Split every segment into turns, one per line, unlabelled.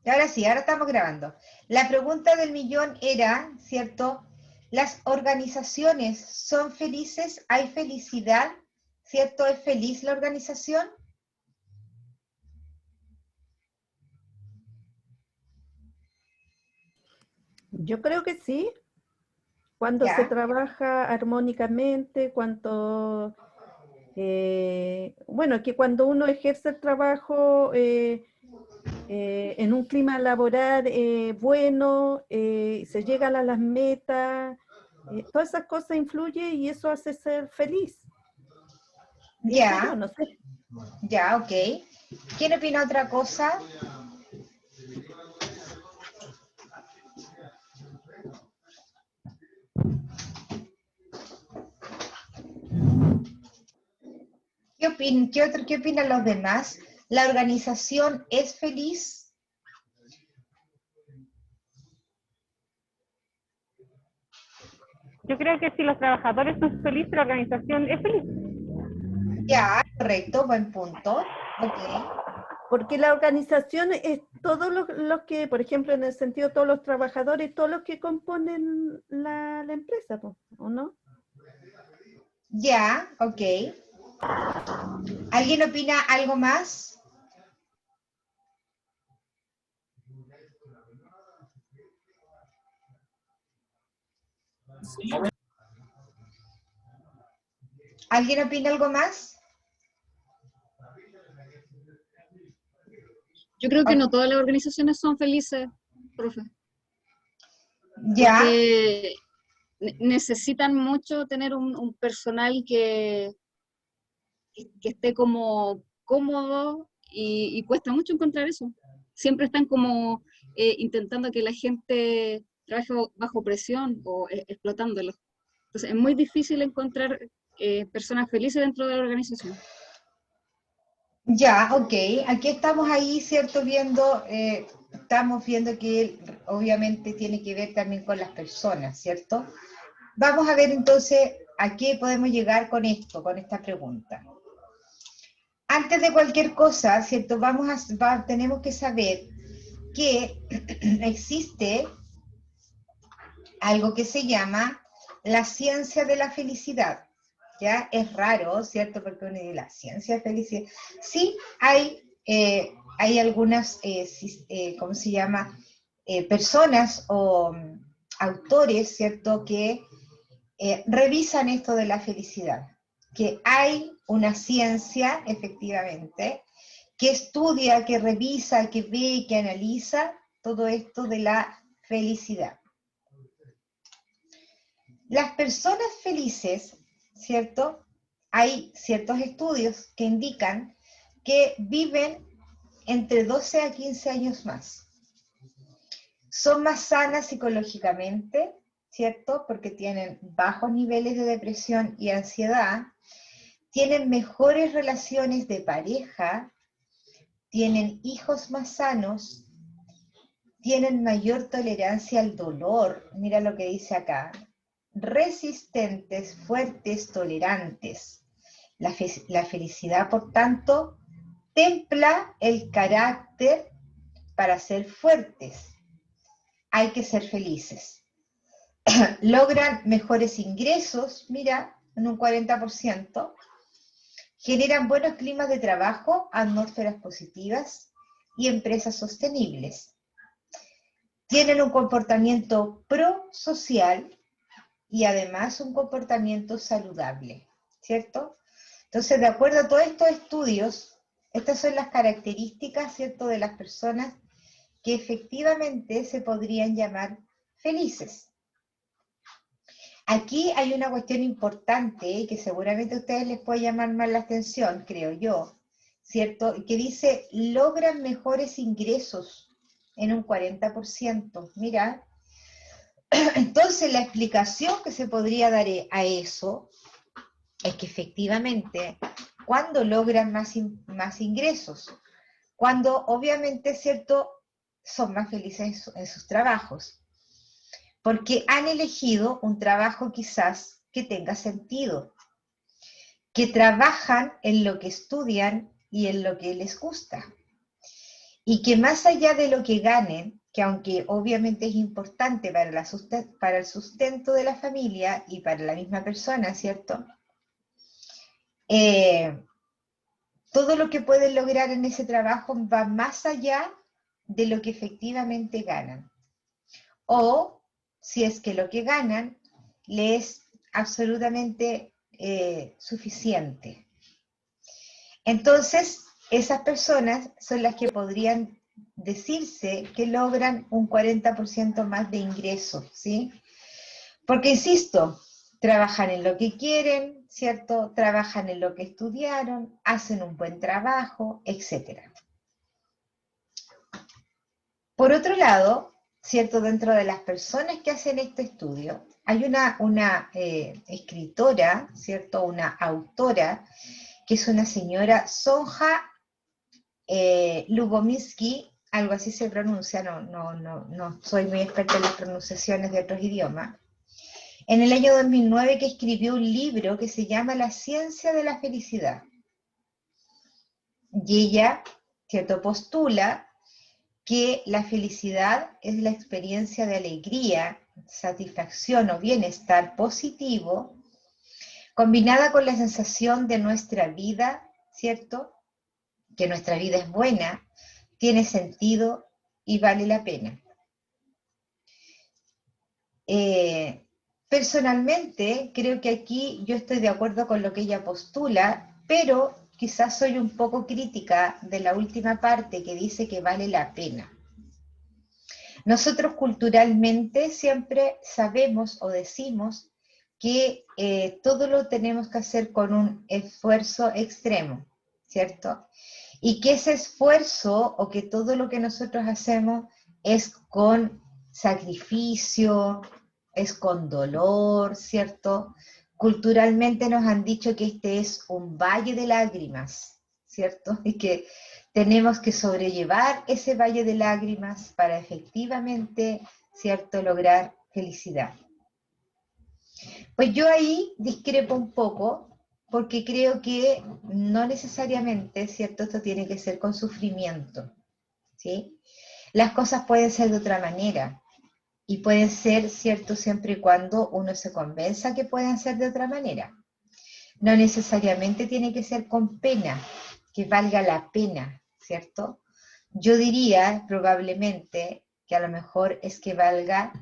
Ahora sí, ahora estamos grabando. La pregunta del millón era, ¿cierto? ¿Las organizaciones son felices? ¿Hay felicidad? ¿Cierto? ¿Es feliz la organización?
Yo creo que sí, cuando se
¿Ya?
trabaja armónicamente, bueno, que cuando uno ejerce el trabajo en un clima laboral bueno, se llegan a las metas, todas esas cosas influyen y eso hace ser feliz, pienso yo,
¿Ya?
no sé.
¿Ya? Ok. ¿Quién opina otra cosa? ¿Qué opinan los demás? ¿La organización es feliz?
Yo creo que si los trabajadores son felices, la organización es feliz.
Ya, correcto, buen punto. Ok.
Porque la organización es todos los que, por ejemplo, en el sentido todos los trabajadores, todos los que componen la empresa, ¿o no?
Ya, ok. ¿Alguien opina algo más? ¿Alguien opina algo más?
Yo creo que no todas las organizaciones son felices, profe,
Ya,
porque necesitan mucho tener un personal que esté como cómodo y cuesta mucho encontrar eso. Siempre están como intentando que la gente trabaje bajo presión o explotándolo. Entonces es muy difícil encontrar personas felices dentro de la organización.
ya, ok. Aquí estamos ahí, ¿cierto? Estamos viendo que obviamente tiene que ver también con las personas, ¿cierto? Vamos a ver entonces a qué podemos llegar con esto, con esta pregunta. Antes de cualquier cosa, ¿cierto? Tenemos que saber que existe algo que se llama la ciencia de la felicidad. ¿Ya? Es raro, ¿cierto? Porque uno dice la ciencia de felicidad. Sí, hay algunas, ¿cómo se llama? Personas o autores, ¿cierto? Que revisan esto de la felicidad. Que hay una ciencia, efectivamente, que estudia, que revisa, que ve, que analiza todo esto de la felicidad. Las personas felices, ¿cierto? Hay ciertos estudios que indican que viven entre 12 a 15 años más. Son más sanas psicológicamente, ¿cierto? Porque tienen bajos niveles de depresión y ansiedad, tienen mejores relaciones de pareja, tienen hijos más sanos, tienen mayor tolerancia al dolor, mira lo que dice acá, resistentes, fuertes, tolerantes. La felicidad, por tanto, templa el carácter para ser fuertes. Hay que ser felices. Logran mejores ingresos, mira, en un 40%. Generan buenos climas de trabajo, atmósferas positivas y empresas sostenibles. Tienen un comportamiento prosocial y además un comportamiento saludable, ¿cierto? Entonces, de acuerdo a todos estos estudios, estas son las características, ¿cierto?, de las personas que efectivamente se podrían llamar felices. Aquí hay una cuestión importante que seguramente a ustedes les puede llamar más la atención, creo yo, ¿cierto? Que dice, logran mejores ingresos en un 40%. Mira, entonces la explicación que se podría dar a eso es que efectivamente, cuando logran más ingresos, cuando obviamente, ¿cierto?, son más felices en sus trabajos, porque han elegido un trabajo quizás que tenga sentido, que trabajan en lo que estudian y en lo que les gusta. y que más allá de lo que ganen, que aunque obviamente es importante para, para el sustento de la familia y para la misma persona, ¿cierto? Todo lo que pueden lograr en ese trabajo va más allá de lo que efectivamente ganan. O si es que lo que ganan le es absolutamente suficiente. Entonces, esas personas son las que podrían decirse que logran un 40% más de ingresos, ¿sí? Porque, insisto, trabajan en lo que quieren, ¿cierto? Trabajan en lo que estudiaron, hacen un buen trabajo, etc. Por otro lado, ¿cierto? Dentro de las personas que hacen este estudio, hay una escritora, ¿cierto? Una autora, que es una señora Sonja Lubomirsky, algo así se pronuncia, no soy muy experta en las pronunciaciones de otros idiomas, en el año 2009 que escribió un libro que se llama La ciencia de la felicidad. Y ella, ¿cierto?, postula que la felicidad es la experiencia de alegría, satisfacción o bienestar positivo, combinada con la sensación de nuestra vida, ¿cierto?, que nuestra vida es buena, tiene sentido y vale la pena. Personalmente, creo que aquí yo estoy de acuerdo con lo que ella postula, pero quizás soy un poco crítica de la última parte que dice que vale la pena. Nosotros culturalmente siempre sabemos o decimos que todo lo tenemos que hacer con un esfuerzo extremo, ¿cierto? Y que ese esfuerzo o que todo lo que nosotros hacemos es con sacrificio, es con dolor, ¿cierto? Culturalmente nos han dicho que este es un valle de lágrimas, ¿cierto? Y que tenemos que sobrellevar ese valle de lágrimas para efectivamente, ¿cierto?, lograr felicidad. Pues yo ahí discrepo un poco, porque creo que no necesariamente, ¿cierto?, esto tiene que ser con sufrimiento, ¿sí? Las cosas pueden ser de otra manera, y pueden ser, ¿cierto?, siempre y cuando uno se convenza que pueden ser de otra manera. No necesariamente tiene que ser con pena, que valga la pena, ¿cierto? Yo diría probablemente que a lo mejor es que valga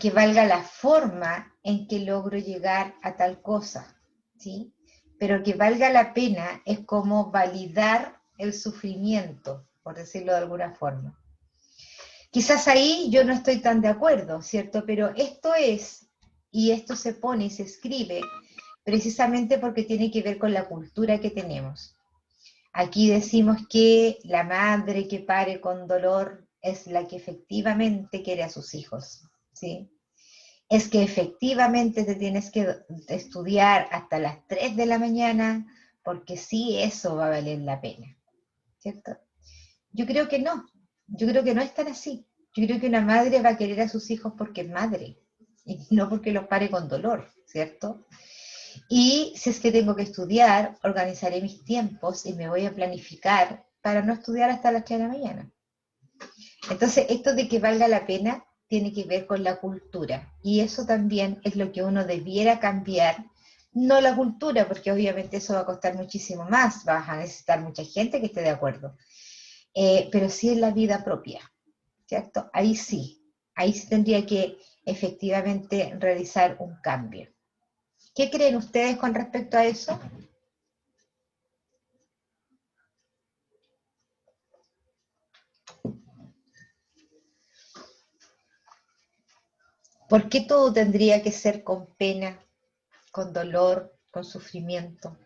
la forma en que logro llegar a tal cosa, ¿sí? Pero que valga la pena es como validar el sufrimiento, por decirlo de alguna forma. Quizás ahí yo no estoy tan de acuerdo, ¿cierto? Pero esto es, y esto se pone y se escribe precisamente porque tiene que ver con la cultura que tenemos. Aquí decimos que la madre que pare con dolor es la que efectivamente quiere a sus hijos, ¿sí? Es que efectivamente te tienes que estudiar hasta las 3 de la mañana porque sí, eso va a valer la pena, ¿cierto? Yo creo que no, yo creo que no es tan así. Yo creo que una madre va a querer a sus hijos porque es madre y no porque los pare con dolor, ¿cierto? Y si es que tengo que estudiar, organizaré mis tiempos y me voy a planificar para no estudiar hasta las 3 de la mañana. Entonces, esto de que valga la pena tiene que ver con la cultura. Y eso también es lo que uno debiera cambiar. No la cultura, porque obviamente eso va a costar muchísimo más. Vas a necesitar mucha gente que esté de acuerdo. Pero sí en la vida propia, ¿cierto? Ahí sí tendría que efectivamente realizar un cambio. ¿Qué creen ustedes con respecto a eso? ¿Por qué todo tendría que ser con pena, con dolor, con sufrimiento?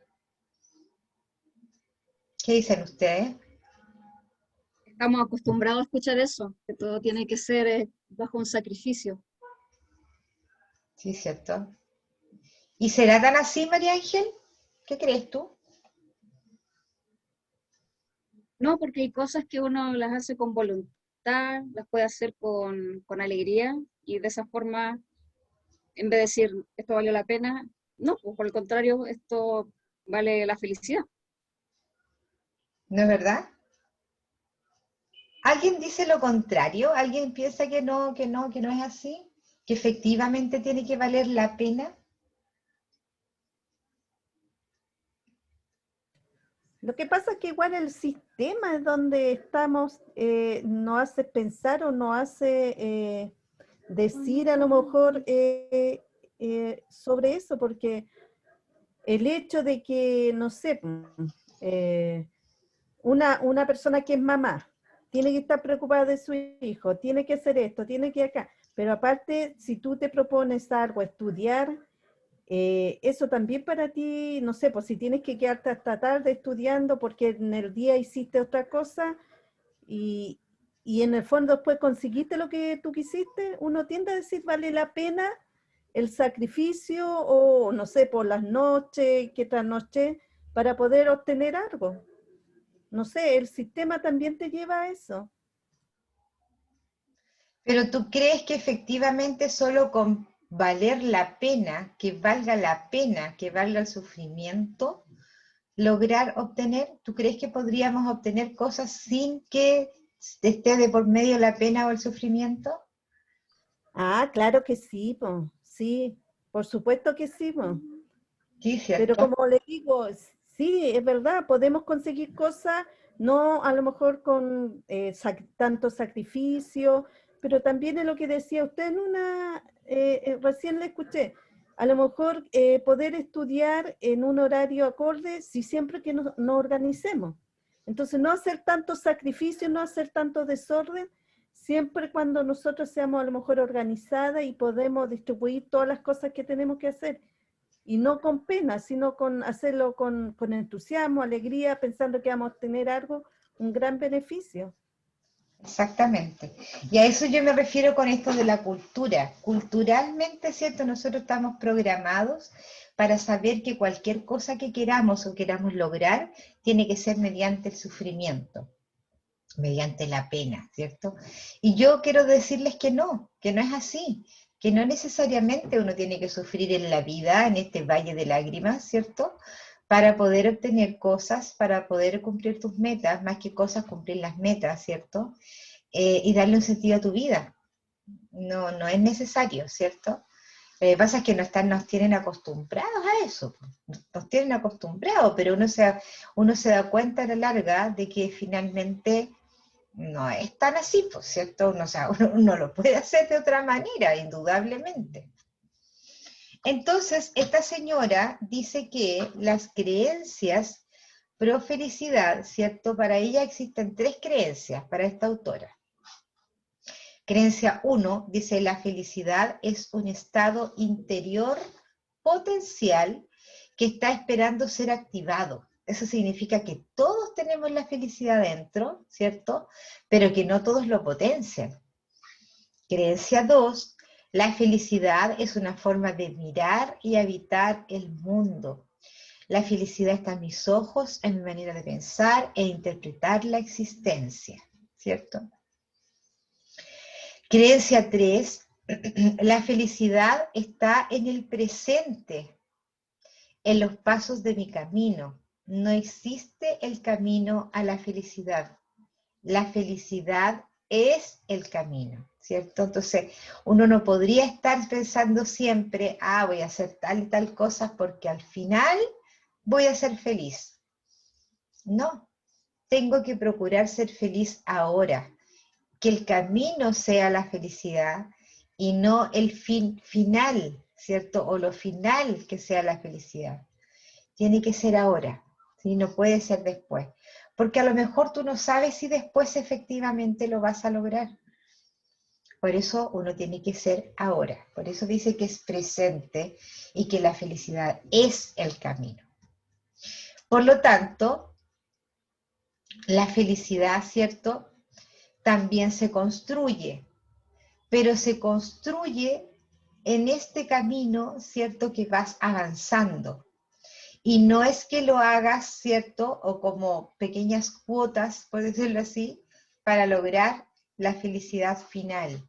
¿Qué dicen ustedes?
Estamos acostumbrados a escuchar eso, que todo tiene que ser bajo un sacrificio.
Sí, ¿cierto? ¿Y será tan así, María Ángel? ¿Qué crees tú?
No, porque hay cosas que uno las hace con voluntad, las puede hacer con alegría, y de esa forma, en vez de decir, esto valió la pena, no, pues por el contrario, esto vale la felicidad.
¿No es verdad? ¿Alguien dice lo contrario? ¿Alguien piensa que no es así? ¿Que efectivamente tiene que valer la pena?
Lo que pasa es que igual el sistema es donde estamos, nos hace pensar o nos hace decir a lo mejor sobre eso, porque el hecho de que, no sé, eh, una persona que es mamá tiene que estar preocupada de su hijo, tiene que hacer esto, tiene que acá, pero aparte, si tú te propones algo, estudiar, eso también para ti, no sé, pues si tienes que quedarte hasta tarde estudiando porque en el día hiciste otra cosa y, y en el fondo después conseguiste lo que tú quisiste, uno tiende a decir vale la pena el sacrificio o no sé, por las noches, que trasnoché, para poder obtener algo. No sé, el sistema también te lleva a eso.
Pero ¿tú crees que efectivamente solo con valer la pena, que valga la pena, que valga el sufrimiento, lograr obtener? ¿Tú crees que podríamos obtener cosas sin que esté de por medio la pena o el sufrimiento?
Ah, claro que sí, po. Sí, por supuesto que sí, po.
Sí,
Pero
¿cierto?
como le digo, sí, es verdad, podemos conseguir cosas, no a lo mejor con tanto sacrificio, pero también es lo que decía usted en una, recién le escuché, a lo mejor poder estudiar en un horario acorde si siempre que nos organicemos. Entonces, no hacer tanto sacrificio, no hacer tanto desorden, siempre cuando nosotros seamos a lo mejor organizadas y podemos distribuir todas las cosas que tenemos que hacer y no con pena, sino con hacerlo con entusiasmo, alegría, pensando que vamos a tener algo, un gran beneficio.
Exactamente. Y a eso yo me refiero con esto de la cultura. Culturalmente, ¿cierto? Nosotros estamos programados para saber que cualquier cosa que queramos o queramos lograr tiene que ser mediante el sufrimiento, mediante la pena, ¿cierto? Y yo quiero decirles que no es así, que no necesariamente uno tiene que sufrir en la vida, en este valle de lágrimas, ¿cierto? Para poder obtener cosas, para poder cumplir tus metas, más que cosas, cumplir las metas, ¿cierto? Y darle un sentido a tu vida. No es necesario, ¿cierto? Lo que pasa es que nos tienen acostumbrados a eso, nos tienen acostumbrados, pero uno se da cuenta a la larga de que finalmente no es tan así, pues, ¿cierto? O sea, uno lo puede hacer de otra manera, indudablemente. Entonces, esta señora dice que las creencias pro felicidad, ¿cierto? Para ella existen tres creencias, para esta autora. Creencia 1 dice, la felicidad es un estado interior potencial que está esperando ser activado. Eso significa que todos tenemos la felicidad dentro, ¿cierto? Pero que no todos lo potencian. Creencia 2, la felicidad es una forma de mirar y habitar el mundo. La felicidad está en mis ojos, en mi manera de pensar e interpretar la existencia, ¿cierto? Creencia 3, la felicidad está en el presente, en los pasos de mi camino. No existe el camino a la felicidad. La felicidad es el camino, ¿cierto? Entonces, uno no podría estar pensando siempre, voy a hacer tal y tal cosa porque al final voy a ser feliz. No, tengo que procurar ser feliz ahora, que el camino sea la felicidad y no el fin final, ¿cierto? O lo final que sea la felicidad. Tiene que ser ahora, ¿sí? No puede ser después. Porque a lo mejor tú no sabes si después efectivamente lo vas a lograr. Por eso uno tiene que ser ahora. Por eso dice que es presente y que la felicidad es el camino. Por lo tanto, la felicidad, ¿cierto? También se construye, pero se construye en este camino, ¿cierto? Que vas avanzando. Y no es que lo hagas, ¿cierto? O como pequeñas cuotas, por decirlo así, para lograr la felicidad final.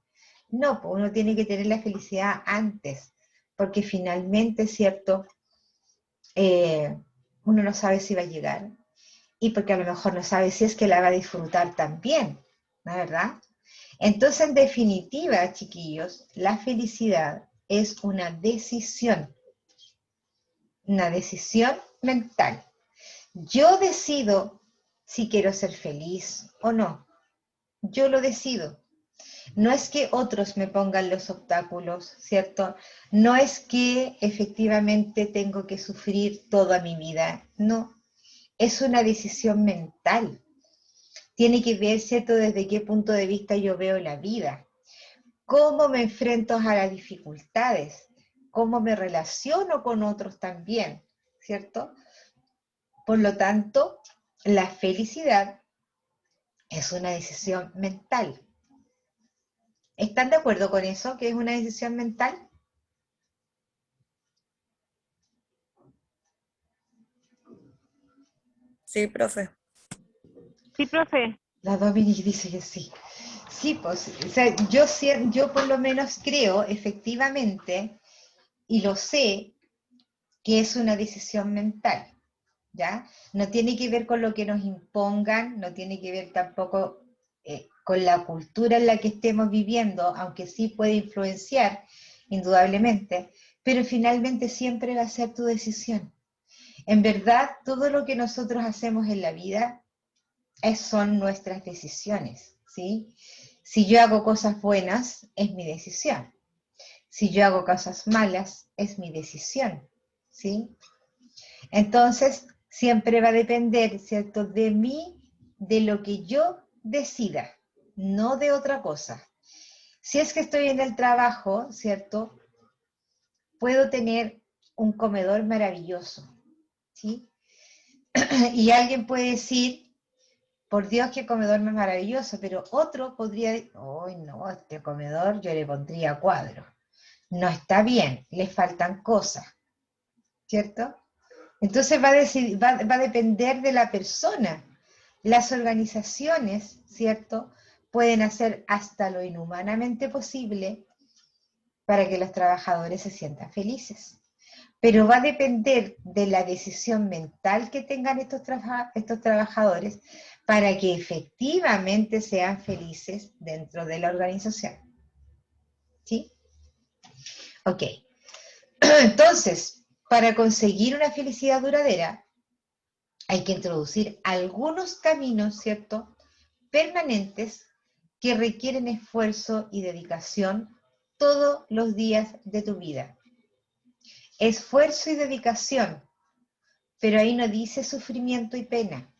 No, pues uno tiene que tener la felicidad antes, porque finalmente, ¿cierto? Uno no sabe si va a llegar y porque a lo mejor no sabe si es que la va a disfrutar también. ¿no es verdad? Entonces, en definitiva, chiquillos, la felicidad es una decisión mental. Yo decido si quiero ser feliz o no. Yo lo decido. No es que otros me pongan los obstáculos, ¿cierto? No es que efectivamente tengo que sufrir toda mi vida. No, es una decisión mental. Tiene que ver, ¿cierto?, desde qué punto de vista yo veo la vida. Cómo me enfrento a las dificultades. Cómo me relaciono con otros también, ¿cierto? Por lo tanto, la felicidad es una decisión mental. ¿Están de acuerdo con eso, que es una decisión mental?
Sí, profe.
Sí, profe.
La Dominique dice que sí. Sí, pues, o sea, yo por lo menos creo, efectivamente, y lo sé, que es una decisión mental, ¿ya? No tiene que ver con lo que nos impongan, no tiene que ver tampoco con la cultura en la que estemos viviendo, aunque sí puede influenciar, indudablemente, pero finalmente siempre va a ser tu decisión. En verdad, todo lo que nosotros hacemos en la vida son nuestras decisiones, ¿sí? Si yo hago cosas buenas, es mi decisión. Si yo hago cosas malas, es mi decisión, ¿sí? Entonces, siempre va a depender, ¿cierto?, de mí, de lo que yo decida, no de otra cosa. Si es que estoy en el trabajo, ¿cierto?, puedo tener un comedor maravilloso, ¿sí? Y alguien puede decir, por Dios, qué comedor más maravilloso, pero otro podría decir, ¡ay no, este comedor yo le pondría cuadro! No está bien, le faltan cosas, ¿cierto? Entonces va a depender de la persona. Las organizaciones, ¿cierto?, pueden hacer hasta lo inhumanamente posible para que los trabajadores se sientan felices. Pero va a depender de la decisión mental que tengan estos trabajadores para que efectivamente sean felices dentro de la organización. ¿Sí? Ok. Entonces, para conseguir una felicidad duradera, hay que introducir algunos caminos, ¿cierto?, permanentes que requieren esfuerzo y dedicación todos los días de tu vida. Esfuerzo y dedicación, pero ahí no dice sufrimiento y pena,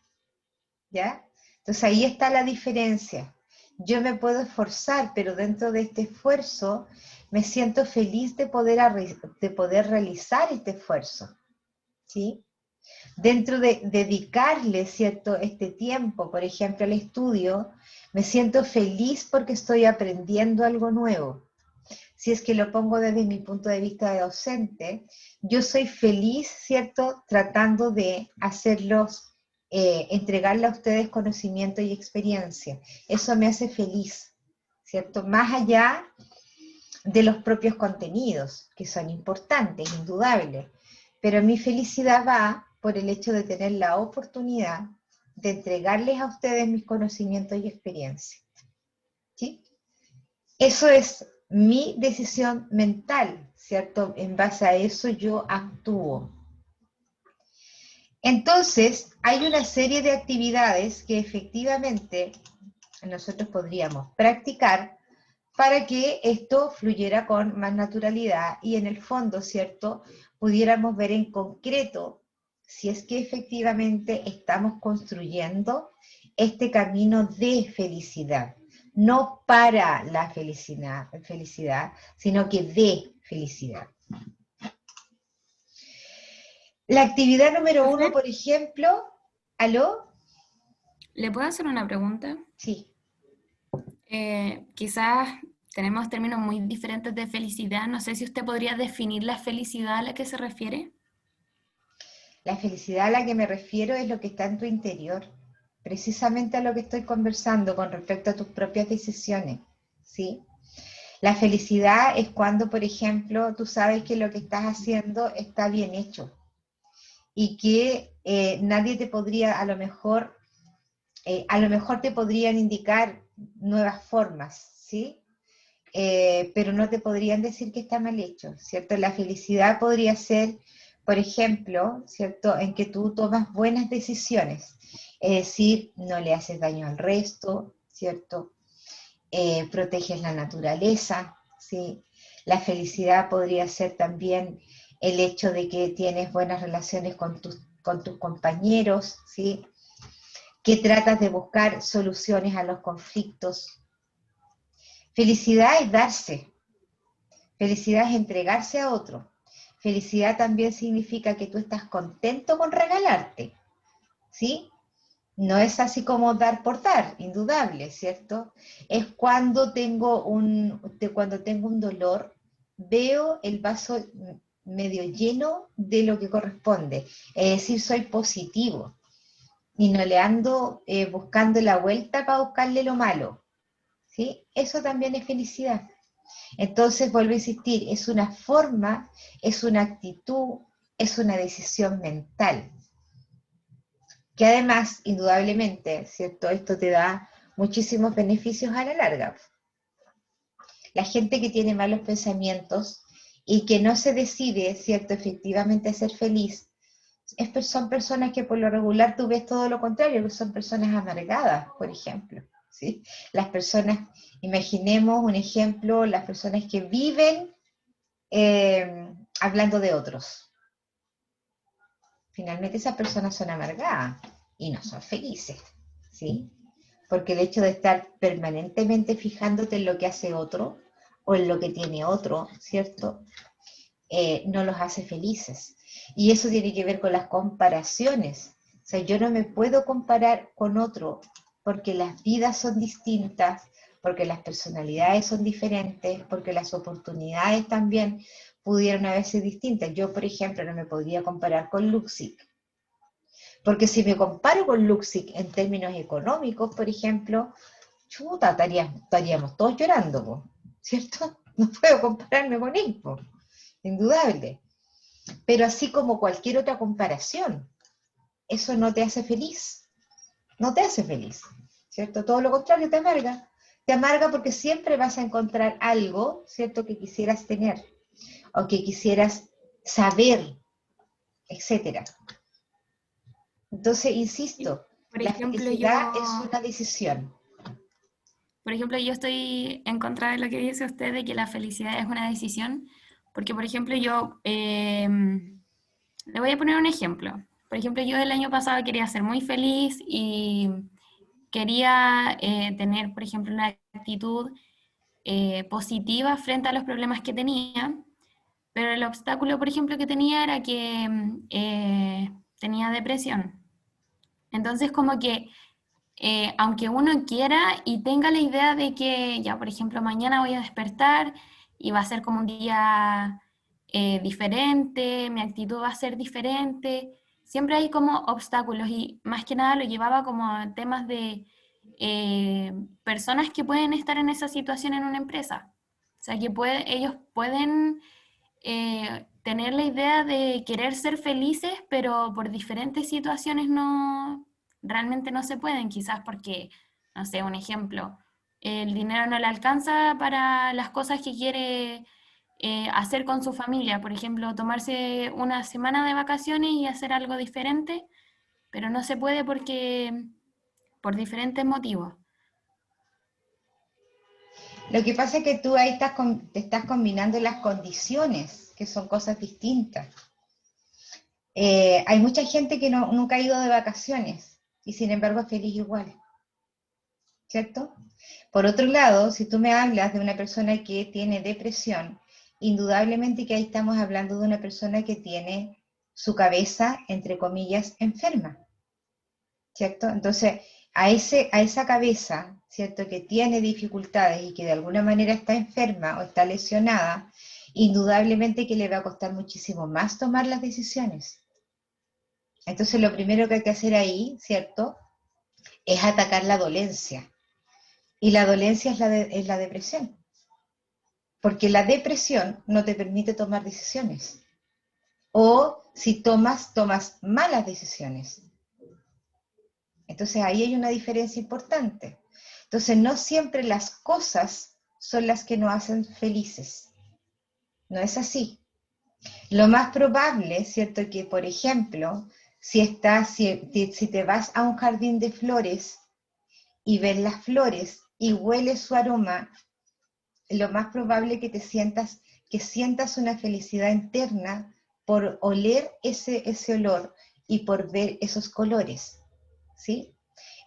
¿ya? Entonces ahí está la diferencia. Yo me puedo esforzar, pero dentro de este esfuerzo me siento feliz de poder realizar este esfuerzo, ¿sí? Dentro de dedicarle, ¿cierto?, este tiempo, por ejemplo, al estudio, me siento feliz porque estoy aprendiendo algo nuevo. Si es que lo pongo desde mi punto de vista de docente, yo soy feliz, ¿cierto?, tratando de hacerlos, entregarle a ustedes conocimiento y experiencia. Eso me hace feliz, ¿cierto? Más allá de los propios contenidos, que son importantes, indudables. Pero mi felicidad va por el hecho de tener la oportunidad de entregarles a ustedes mis conocimientos y experiencia. ¿Sí? Eso es mi decisión mental, ¿cierto? En base a eso yo actúo. Entonces, hay una serie de actividades que efectivamente nosotros podríamos practicar para que esto fluyera con más naturalidad y en el fondo, ¿cierto?, pudiéramos ver en concreto si es que efectivamente estamos construyendo este camino de felicidad, no para la felicidad, sino que de felicidad. La actividad número 1, por ejemplo, ¿aló?
¿Le puedo hacer una pregunta?
Sí.
Quizás tenemos términos muy diferentes de felicidad. No sé si usted podría definir la felicidad a la que se refiere.
La felicidad a la que me refiero es lo que está en tu interior, precisamente a lo que estoy conversando con respecto a tus propias decisiones, ¿sí? La felicidad es cuando, por ejemplo, tú sabes que lo que estás haciendo está bien hecho y que nadie te podría, a lo mejor te podrían indicar, nuevas formas, ¿sí? Pero no te podrían decir que está mal hecho, ¿cierto? La felicidad podría ser, por ejemplo, ¿cierto?, en que tú tomas buenas decisiones, es decir, no le haces daño al resto, ¿cierto? Proteges la naturaleza, ¿sí? La felicidad podría ser también el hecho de que tienes buenas relaciones con tus compañeros, ¿sí? Que tratas de buscar soluciones a los conflictos. Felicidad es darse, felicidad es entregarse a otro. Felicidad también significa que tú estás contento con regalarte, ¿sí? No es así como dar por dar, indudable, ¿cierto? Es cuando cuando tengo un dolor, veo el vaso medio lleno de lo que corresponde. Es decir, soy positivo y no le ando buscando la vuelta para buscarle lo malo, ¿sí? Eso también es felicidad. Entonces, vuelvo a insistir, es una forma, es una actitud, es una decisión mental, que además, indudablemente, ¿cierto? Esto te da muchísimos beneficios a la larga. La gente que tiene malos pensamientos y que no se decide, ¿cierto?, efectivamente a ser feliz, son personas que por lo regular tú ves todo lo contrario, que son personas amargadas, por ejemplo, ¿sí? Las personas, imaginemos un ejemplo, las personas que viven hablando de otros. Finalmente esas personas son amargadas y no son felices, ¿sí? Porque el hecho de estar permanentemente fijándote en lo que hace otro o en lo que tiene otro, ¿cierto? No los hace felices. Y eso tiene que ver con las comparaciones. O sea, yo no me puedo comparar con otro porque las vidas son distintas, porque las personalidades son diferentes, porque las oportunidades también pudieron haber sido distintas. Yo, por ejemplo, no me podría comparar con Luxic, porque si me comparo con Luxic en términos económicos, por ejemplo, chuta, estaríamos todos llorando, ¿cierto? No puedo compararme con él, indudable. Pero así como cualquier otra comparación, eso no te hace feliz, no te hace feliz, ¿cierto? Todo lo contrario, te amarga. Te amarga porque siempre vas a encontrar algo, ¿cierto?, que quisieras tener o que quisieras saber, etcétera. Entonces, insisto,
Por
la
ejemplo,
felicidad es una decisión.
yo estoy en contra de lo que dice usted de que la felicidad es una decisión, porque, por ejemplo, le voy a poner un ejemplo. Por ejemplo, yo el año pasado quería ser muy feliz y quería tener, por ejemplo, una actitud positiva frente a los problemas que tenía, pero el obstáculo, por ejemplo, que tenía era que tenía depresión. Entonces, como que aunque uno quiera y tenga la idea de que ya, por ejemplo, mañana voy a despertar y va a ser como un día diferente, mi actitud va a ser diferente, siempre hay como obstáculos y más que nada lo llevaba como a temas de personas que pueden estar en esa situación en una empresa. O sea, que ellos pueden tener la idea de querer ser felices, pero por diferentes situaciones realmente no se pueden, quizás porque, no sé, un ejemplo, el dinero no le alcanza para las cosas que quiere hacer con su familia, por ejemplo, tomarse una semana de vacaciones y hacer algo diferente, pero no se puede por diferentes motivos.
Lo que pasa es que tú ahí te estás combinando las condiciones, que son cosas distintas. Hay mucha gente que nunca ha ido de vacaciones y sin embargo es feliz igual, ¿cierto? Por otro lado, si tú me hablas de una persona que tiene depresión, indudablemente que ahí estamos hablando de una persona que tiene su cabeza, entre comillas, enferma, ¿cierto? Entonces, a esa cabeza, ¿cierto?, que tiene dificultades y que de alguna manera está enferma o está lesionada, indudablemente que le va a costar muchísimo más tomar las decisiones. Entonces, lo primero que hay que hacer ahí, ¿cierto?, es atacar la dolencia. Y la dolencia es la depresión. Porque la depresión no te permite tomar decisiones. O si tomas malas decisiones. Entonces ahí hay una diferencia importante. Entonces, no siempre las cosas son las que nos hacen felices. No es así. Lo más probable, ¿cierto? Que, por ejemplo, si te vas a un jardín de flores y ves las flores y hueles su aroma, lo más probable que sientas una felicidad interna por oler ese olor y por ver esos colores, ¿sí?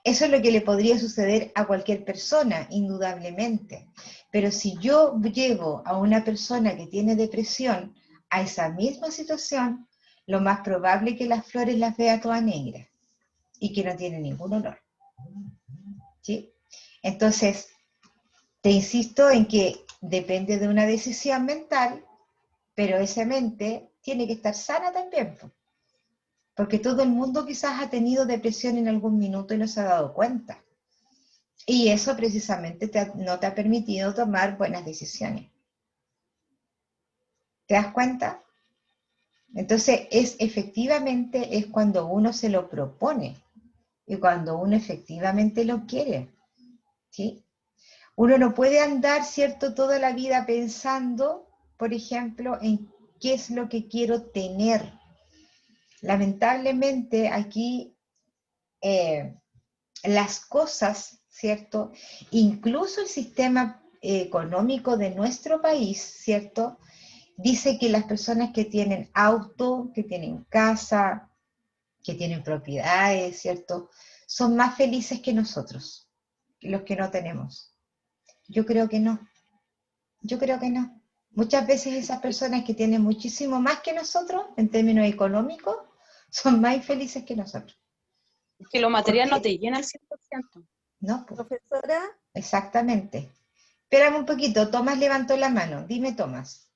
Eso es lo que le podría suceder a cualquier persona, indudablemente. Pero si yo llevo a una persona que tiene depresión a esa misma situación, lo más probable es que las flores las vea todas negras y que no tienen ningún olor, ¿sí? Entonces, te insisto en que depende de una decisión mental, pero esa mente tiene que estar sana también, porque todo el mundo quizás ha tenido depresión en algún minuto y no se ha dado cuenta. Y eso precisamente no te ha permitido tomar buenas decisiones. ¿Te das cuenta? Entonces, efectivamente es cuando uno se lo propone y cuando uno efectivamente lo quiere, ¿sí? Uno no puede andar, ¿cierto?, toda la vida pensando, por ejemplo, en qué es lo que quiero tener. Lamentablemente aquí las cosas, ¿cierto? Incluso el sistema económico de nuestro país, ¿cierto? Dice que las personas que tienen auto, que tienen casa, que tienen propiedades, ¿cierto? Son más felices que nosotros, los que no tenemos. Yo creo que no. Yo creo que no. Muchas veces esas personas que tienen muchísimo más que nosotros, en términos económicos, son más infelices que nosotros.
Es que lo
¿Por
material no
qué?
te llena al 100%.
No, pues,
Profesora,
exactamente. Espérame un poquito, Tomás levantó la mano. Dime, Tomás.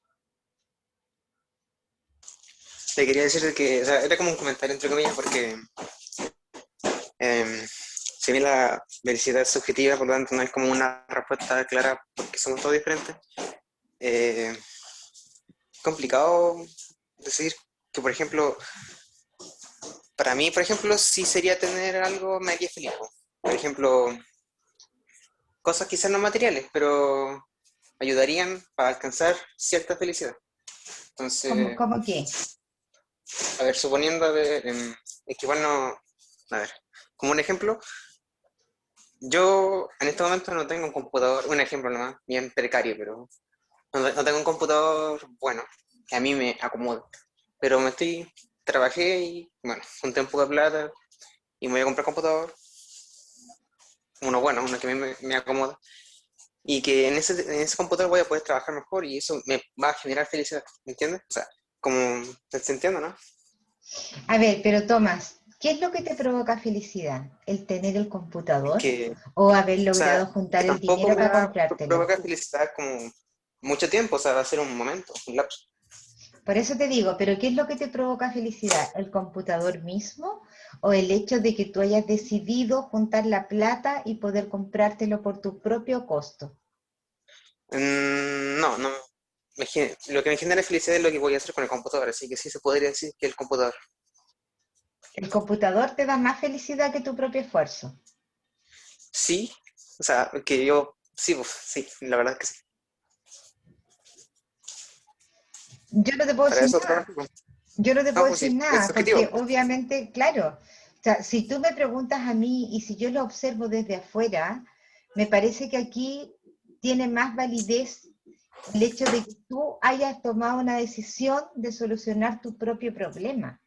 Te quería decir que, o sea, era como un comentario entre comillas, porque si bien la felicidad es subjetiva, por lo tanto no es como una respuesta clara porque somos todos diferentes, es complicado decir que, por ejemplo, para mí, por ejemplo, sí sería tener algo me haría feliz. Por ejemplo, cosas quizás no materiales, pero ayudarían para alcanzar cierta felicidad. Entonces,
¿Cómo qué?
a ver, suponiendo, a ver, es que igual no, a ver, como un ejemplo, yo en este momento no tengo un computador, un ejemplo nomás, bien precario, pero no tengo un computador bueno, que a mí me acomode. Pero trabajé y, bueno, junté un poco de plata y me voy a comprar computador, uno bueno, uno que a mí me acomoda, y que en ese computador voy a poder trabajar mejor y eso me va a generar felicidad, ¿me entiendes? O sea, como, ¿se entiende, no?
A ver, pero Tomás, ¿qué es lo que te provoca felicidad? ¿El tener el computador
Que,
o haber
o
logrado
sea,
juntar
que
el
tampoco
dinero
me
para
va a
comprártelo?
provocar felicidad como mucho tiempo, o sea, va a ser un momento, un lapso.
Por eso te digo, pero ¿qué es lo que te provoca felicidad? ¿El computador mismo o el hecho de que tú hayas decidido juntar la plata y poder comprártelo por tu propio costo?
No, lo que me genera felicidad es lo que voy a hacer con el computador, así que sí se podría decir que el computador.
El computador te da más felicidad que tu propio esfuerzo.
Sí, o sea, que yo, sí, pues, sí, la verdad es que sí.
Yo no te puedo
Para
decir
eso
nada.
trabajo, pues.
Yo no te
No,
puedo
pues
decir
sí, es
nada,
subjetivo.
porque obviamente, claro, o sea, si tú me preguntas a mí y si yo lo observo desde afuera, me parece que aquí tiene más validez el hecho de que tú hayas tomado una decisión de solucionar tu propio problema.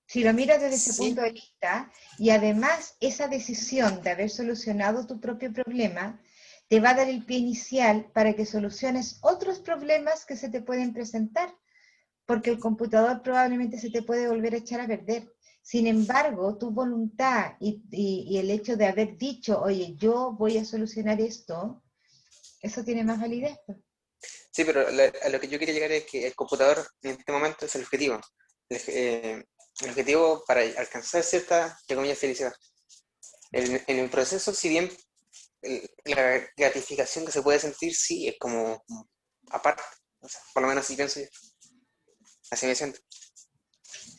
Si lo miras desde ese
Sí,
punto de vista, y además esa decisión de haber solucionado tu propio problema, te va a dar el pie inicial para que soluciones otros problemas que se te pueden presentar, porque el computador probablemente se te puede volver a echar a perder. Sin embargo, tu voluntad y el hecho de haber dicho, oye, yo voy a solucionar esto, eso tiene más validez, pues.
sí, pero a lo que yo quería llegar es que el computador en este momento es el objetivo. El objetivo para alcanzar cierta, entre comillas, felicidad. En el proceso, si bien la gratificación que se puede sentir, sí, es como aparte. O sea, por lo menos así pienso yo. Así me siento.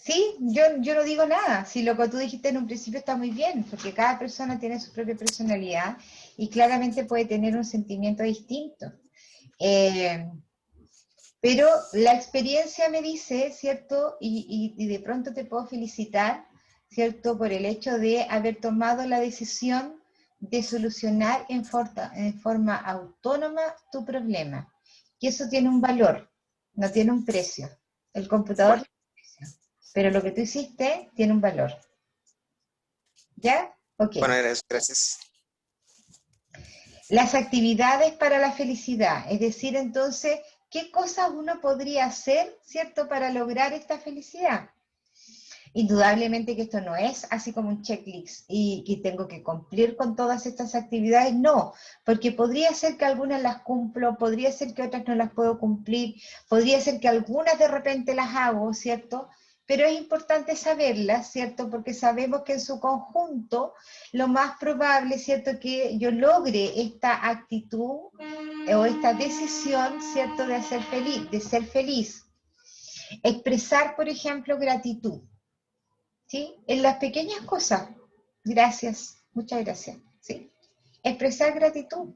Sí, yo no digo nada. Si lo que tú dijiste en un principio está muy bien, porque cada persona tiene su propia personalidad y claramente puede tener un sentimiento distinto. Pero la experiencia me dice, ¿cierto? Y de pronto te puedo felicitar, ¿cierto? Por el hecho de haber tomado la decisión de solucionar en forma autónoma tu problema. Y eso tiene un valor, no tiene un precio. El computador
Bueno,
tiene un precio, pero lo que tú hiciste tiene un valor. ¿Ya? Ok.
bueno, gracias.
Las actividades para la felicidad, es decir, entonces, ¿qué cosas uno podría hacer, ¿cierto?, para lograr esta felicidad? Indudablemente que esto no es así como un checklist y tengo que cumplir con todas estas actividades, no, porque podría ser que algunas las cumplo, podría ser que otras no las puedo cumplir, podría ser que algunas de repente las hago, ¿cierto? Pero es importante saberlas, ¿cierto? Porque sabemos que en su conjunto lo más probable, ¿cierto?, que yo logre esta actitud o esta decisión, ¿cierto?, de ser feliz, de ser feliz. Expresar, por ejemplo, gratitud. ¿Sí? En las pequeñas cosas. Gracias, muchas gracias. ¿Sí? Expresar gratitud.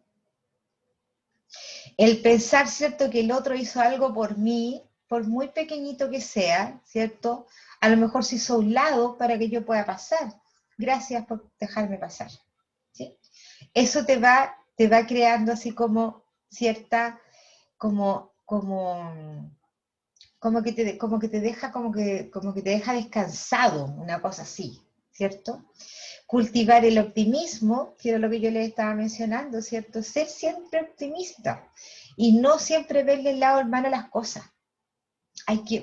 El pensar, ¿cierto?, que el otro hizo algo por mí, por muy pequeñito que sea, ¿cierto? A lo mejor se hizo a un lado para que yo pueda pasar. Gracias por dejarme pasar. ¿Sí? Eso te va creando así como cierta, como que te deja, como que te deja descansado, una cosa así, ¿cierto? Cultivar el optimismo, que era lo que yo les estaba mencionando, ¿cierto? Ser siempre optimista y no siempre verle el lado malo a las cosas.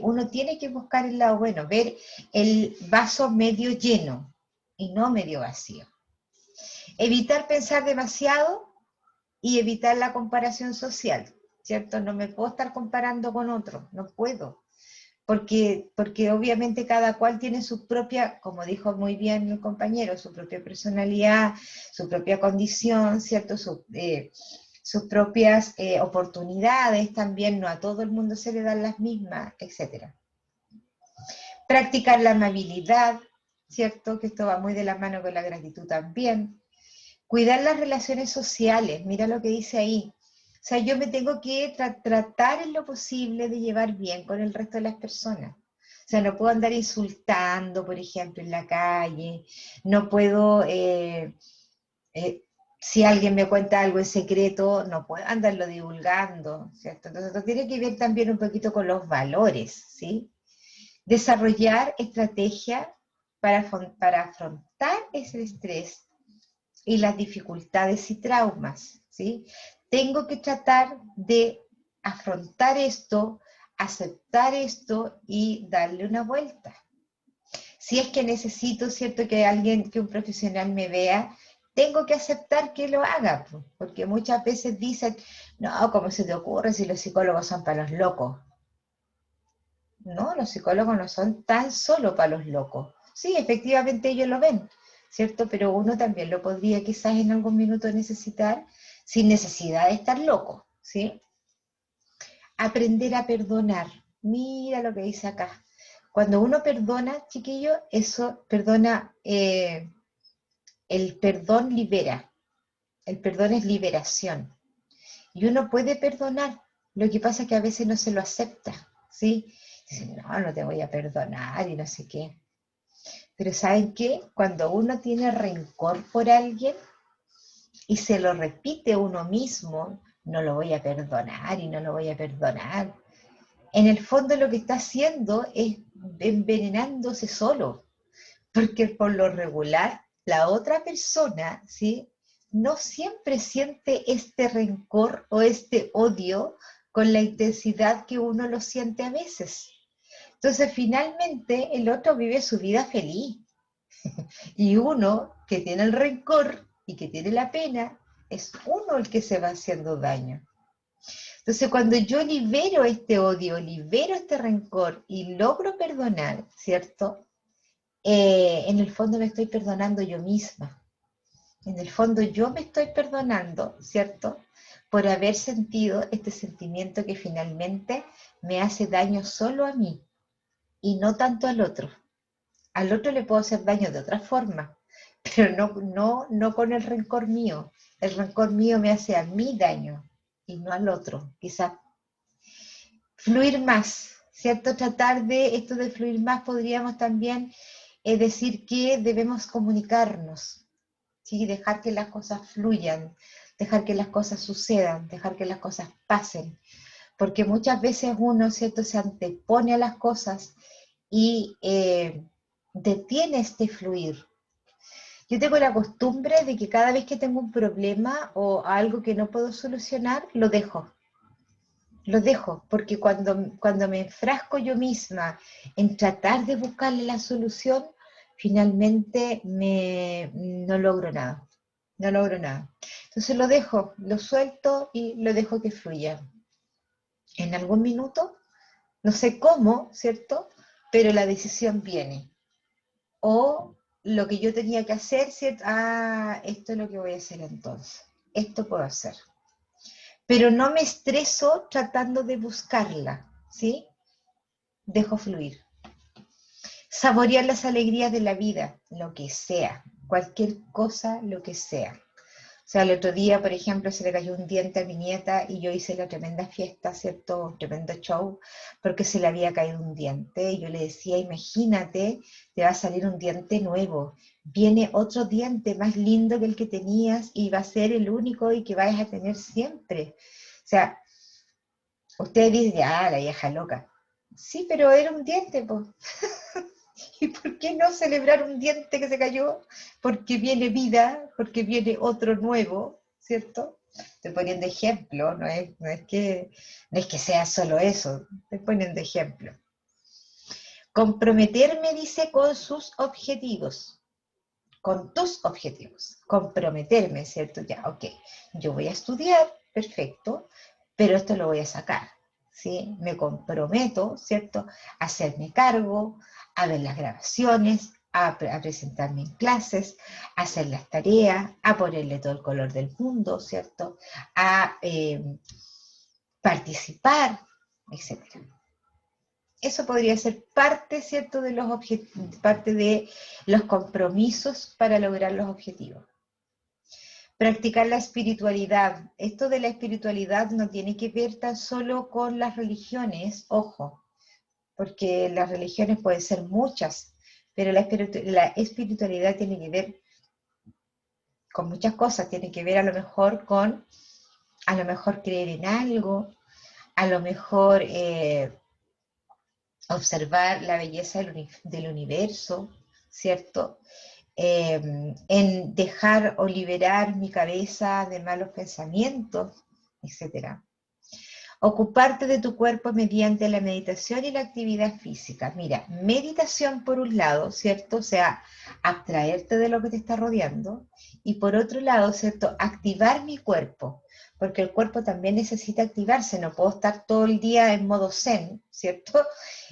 Uno tiene que buscar el lado bueno, ver el vaso medio lleno y no medio vacío. Evitar pensar demasiado y evitar la comparación social, ¿cierto? No me puedo estar comparando con otro, no puedo. Porque obviamente cada cual tiene su propia, como dijo muy bien el compañero, su propia personalidad, su propia condición, ¿cierto? Sus propias oportunidades también, no a todo el mundo se le dan las mismas, etc. Practicar la amabilidad, ¿cierto? Que esto va muy de la mano con la gratitud también. Cuidar las relaciones sociales, mira lo que dice ahí. O sea, yo me tengo que tratar en lo posible de llevar bien con el resto de las personas. O sea, no puedo andar insultando, por ejemplo, en la calle. No puedo, si alguien me cuenta algo en secreto, no puedo andarlo divulgando, ¿cierto? Entonces, esto tiene que ver también un poquito con los valores, ¿sí? Desarrollar estrategias para afrontar ese estrés y las dificultades y traumas, ¿sí? Tengo que tratar de afrontar esto, aceptar esto y darle una vuelta. Si es que necesito, ¿cierto?, que un profesional me vea, tengo que aceptar que lo haga, porque muchas veces dicen, no, ¿cómo se te ocurre si los psicólogos son para los locos? No, los psicólogos no son tan solo para los locos. Sí, efectivamente ellos lo ven, ¿cierto? Pero uno también lo podría quizás en algún minuto necesitar sin necesidad de estar loco, ¿sí? Aprender a perdonar. Mira lo que dice acá. Cuando uno perdona, chiquillo, eso perdona, el perdón libera. El perdón es liberación. Y uno puede perdonar. Lo que pasa es que a veces no se lo acepta, ¿sí? Dicen, no, no te voy a perdonar y no sé qué. Pero ¿saben qué? Cuando uno tiene rencor por alguien y se lo repite uno mismo, no lo voy a perdonar y no lo voy a perdonar, en el fondo lo que está haciendo es envenenándose solo, porque por lo regular la otra persona, ¿sí?, no siempre siente este rencor o este odio con la intensidad que uno lo siente a veces. Entonces, finalmente, el otro vive su vida feliz. Y uno que tiene el rencor y que tiene la pena, es uno el que se va haciendo daño. Entonces, cuando yo libero este odio, libero este rencor y logro perdonar, ¿cierto? En el fondo me estoy perdonando yo misma. En el fondo yo me estoy perdonando, ¿cierto?, por haber sentido este sentimiento que finalmente me hace daño solo a mí y no tanto al otro. Al otro le puedo hacer daño de otra forma, pero no con el rencor mío. El rencor mío me hace a mí daño y no al otro. Quizás fluir más, ¿cierto? Tratar de esto de fluir más, podríamos también decir que debemos comunicarnos, ¿sí? Dejar que las cosas fluyan, dejar que las cosas sucedan, dejar que las cosas pasen, porque muchas veces uno, ¿cierto?, se antepone a las cosas y detiene este fluir. Yo tengo la costumbre de que cada vez que tengo un problema o algo que no puedo solucionar, lo dejo. Lo dejo, porque cuando me enfrasco yo misma en tratar de buscarle la solución, finalmente no logro nada. No logro nada. Entonces lo dejo, lo suelto y lo dejo que fluya. En algún minuto, no sé cómo, ¿cierto? Pero la decisión viene. O lo que yo tenía que hacer, ¿cierto? Ah, esto es lo que voy a hacer entonces. Esto puedo hacer. Pero no me estreso tratando de buscarla, ¿sí? Dejo fluir. Saborear las alegrías de la vida, lo que sea, cualquier cosa, lo que sea. O sea, el otro día, por ejemplo, se le cayó un diente a mi nieta y yo hice la tremenda fiesta, ¿cierto? Tremendo show, porque se le había caído un diente. Y yo le decía, imagínate, te va a salir un diente nuevo. Viene otro diente más lindo que el que tenías y va a ser el único y que vayas a tener siempre. O sea, usted dice, ah, la vieja loca. Sí, pero era un diente, pues. ¿Y por qué no celebrar un diente que se cayó? Porque viene vida, porque viene otro nuevo, ¿cierto? Estoy poniendo ejemplo, no es que sea solo eso, estoy poniendo ejemplo. Comprometerme, dice, con sus objetivos, con tus objetivos. Comprometerme, ¿cierto? Ya, ok, yo voy a estudiar, perfecto, pero esto lo voy a sacar, ¿sí? Me comprometo, ¿cierto? A hacerme cargo, a ver las grabaciones, a presentarme en clases, a hacer las tareas, a ponerle todo el color del mundo, ¿cierto? A participar, etc. Eso podría ser parte, ¿cierto?, de parte de los compromisos para lograr los objetivos. Practicar la espiritualidad. Esto de la espiritualidad no tiene que ver tan solo con las religiones, ojo, porque las religiones pueden ser muchas, pero la espiritualidad tiene que ver con muchas cosas, tiene que ver a lo mejor con, a lo mejor creer en algo, a lo mejor observar la belleza del universo, ¿cierto? En dejar o liberar mi cabeza de malos pensamientos, etc. Ocuparte de tu cuerpo mediante la meditación y la actividad física. Mira, meditación por un lado, ¿cierto? O sea, abstraerte de lo que te está rodeando. Y por otro lado, ¿cierto? Activar mi cuerpo, porque el cuerpo también necesita activarse. No puedo estar todo el día en modo zen, ¿cierto?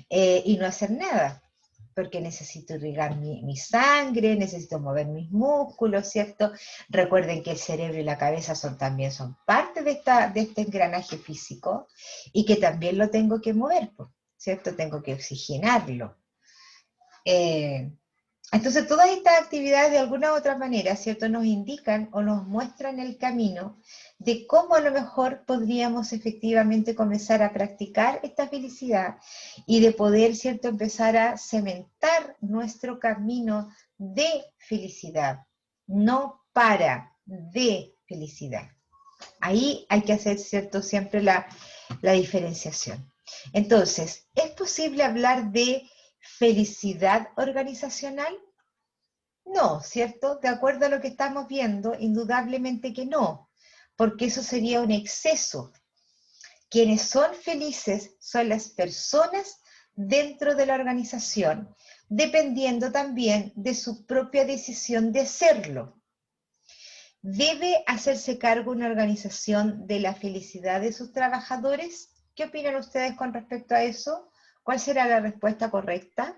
Y no hacer nada, porque necesito irrigar mi sangre, necesito mover mis músculos, ¿cierto? Recuerden que el cerebro y la cabeza también son parte de este engranaje físico y que también lo tengo que mover, ¿cierto? Tengo que oxigenarlo. Entonces, todas estas actividades de alguna u otra manera, ¿cierto?, nos indican o nos muestran el camino de cómo a lo mejor podríamos efectivamente comenzar a practicar esta felicidad y de poder, ¿cierto?, empezar a cementar nuestro camino de felicidad, no de felicidad. Ahí hay que hacer, ¿cierto?, siempre la diferenciación. Entonces, ¿es posible hablar de felicidad organizacional? No, ¿cierto? De acuerdo a lo que estamos viendo, indudablemente que no, porque eso sería un exceso. Quienes son felices son las personas dentro de la organización, dependiendo también de su propia decisión de serlo. ¿Debe hacerse cargo una organización de la felicidad de sus trabajadores? ¿Qué opinan ustedes con respecto a eso? ¿Cuál será la respuesta correcta?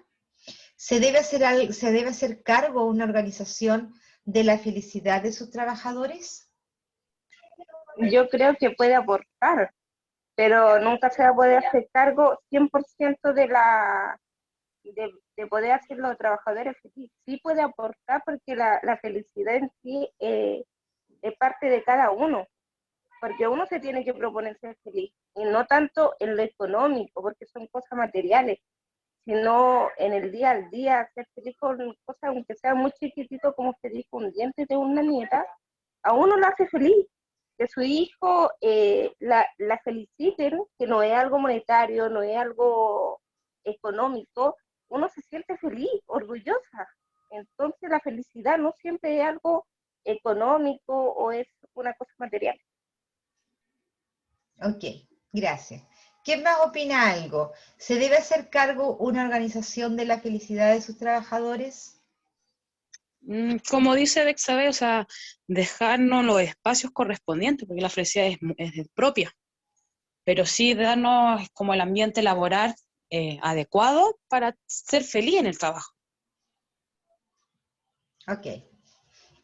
¿Se debe hacer cargo una organización de la felicidad de sus trabajadores?
Yo creo que puede aportar, pero nunca se va a poder hacer cargo 100% de de poder hacer los trabajadores felices. Sí puede aportar porque la felicidad en sí es parte de cada uno, porque uno se tiene que proponer ser feliz, y no tanto en lo económico, porque son cosas materiales, sino en el día al día, ser feliz con cosas, aunque sea muy chiquitito, como se dijo, un diente de una nieta, a uno lo hace feliz. Que su hijo la feliciten, que no es algo monetario, no es algo económico, uno se siente feliz, orgullosa. Entonces la felicidad no siempre es algo económico o es una cosa material.
Ok, gracias. ¿Quién más opina algo? ¿Se debe hacer cargo una organización de la felicidad de sus trabajadores?
Como dice Bexabe, o sea, dejarnos los espacios correspondientes, porque la felicidad es propia, pero sí darnos como el ambiente laboral adecuado para ser feliz en el trabajo.
Ok,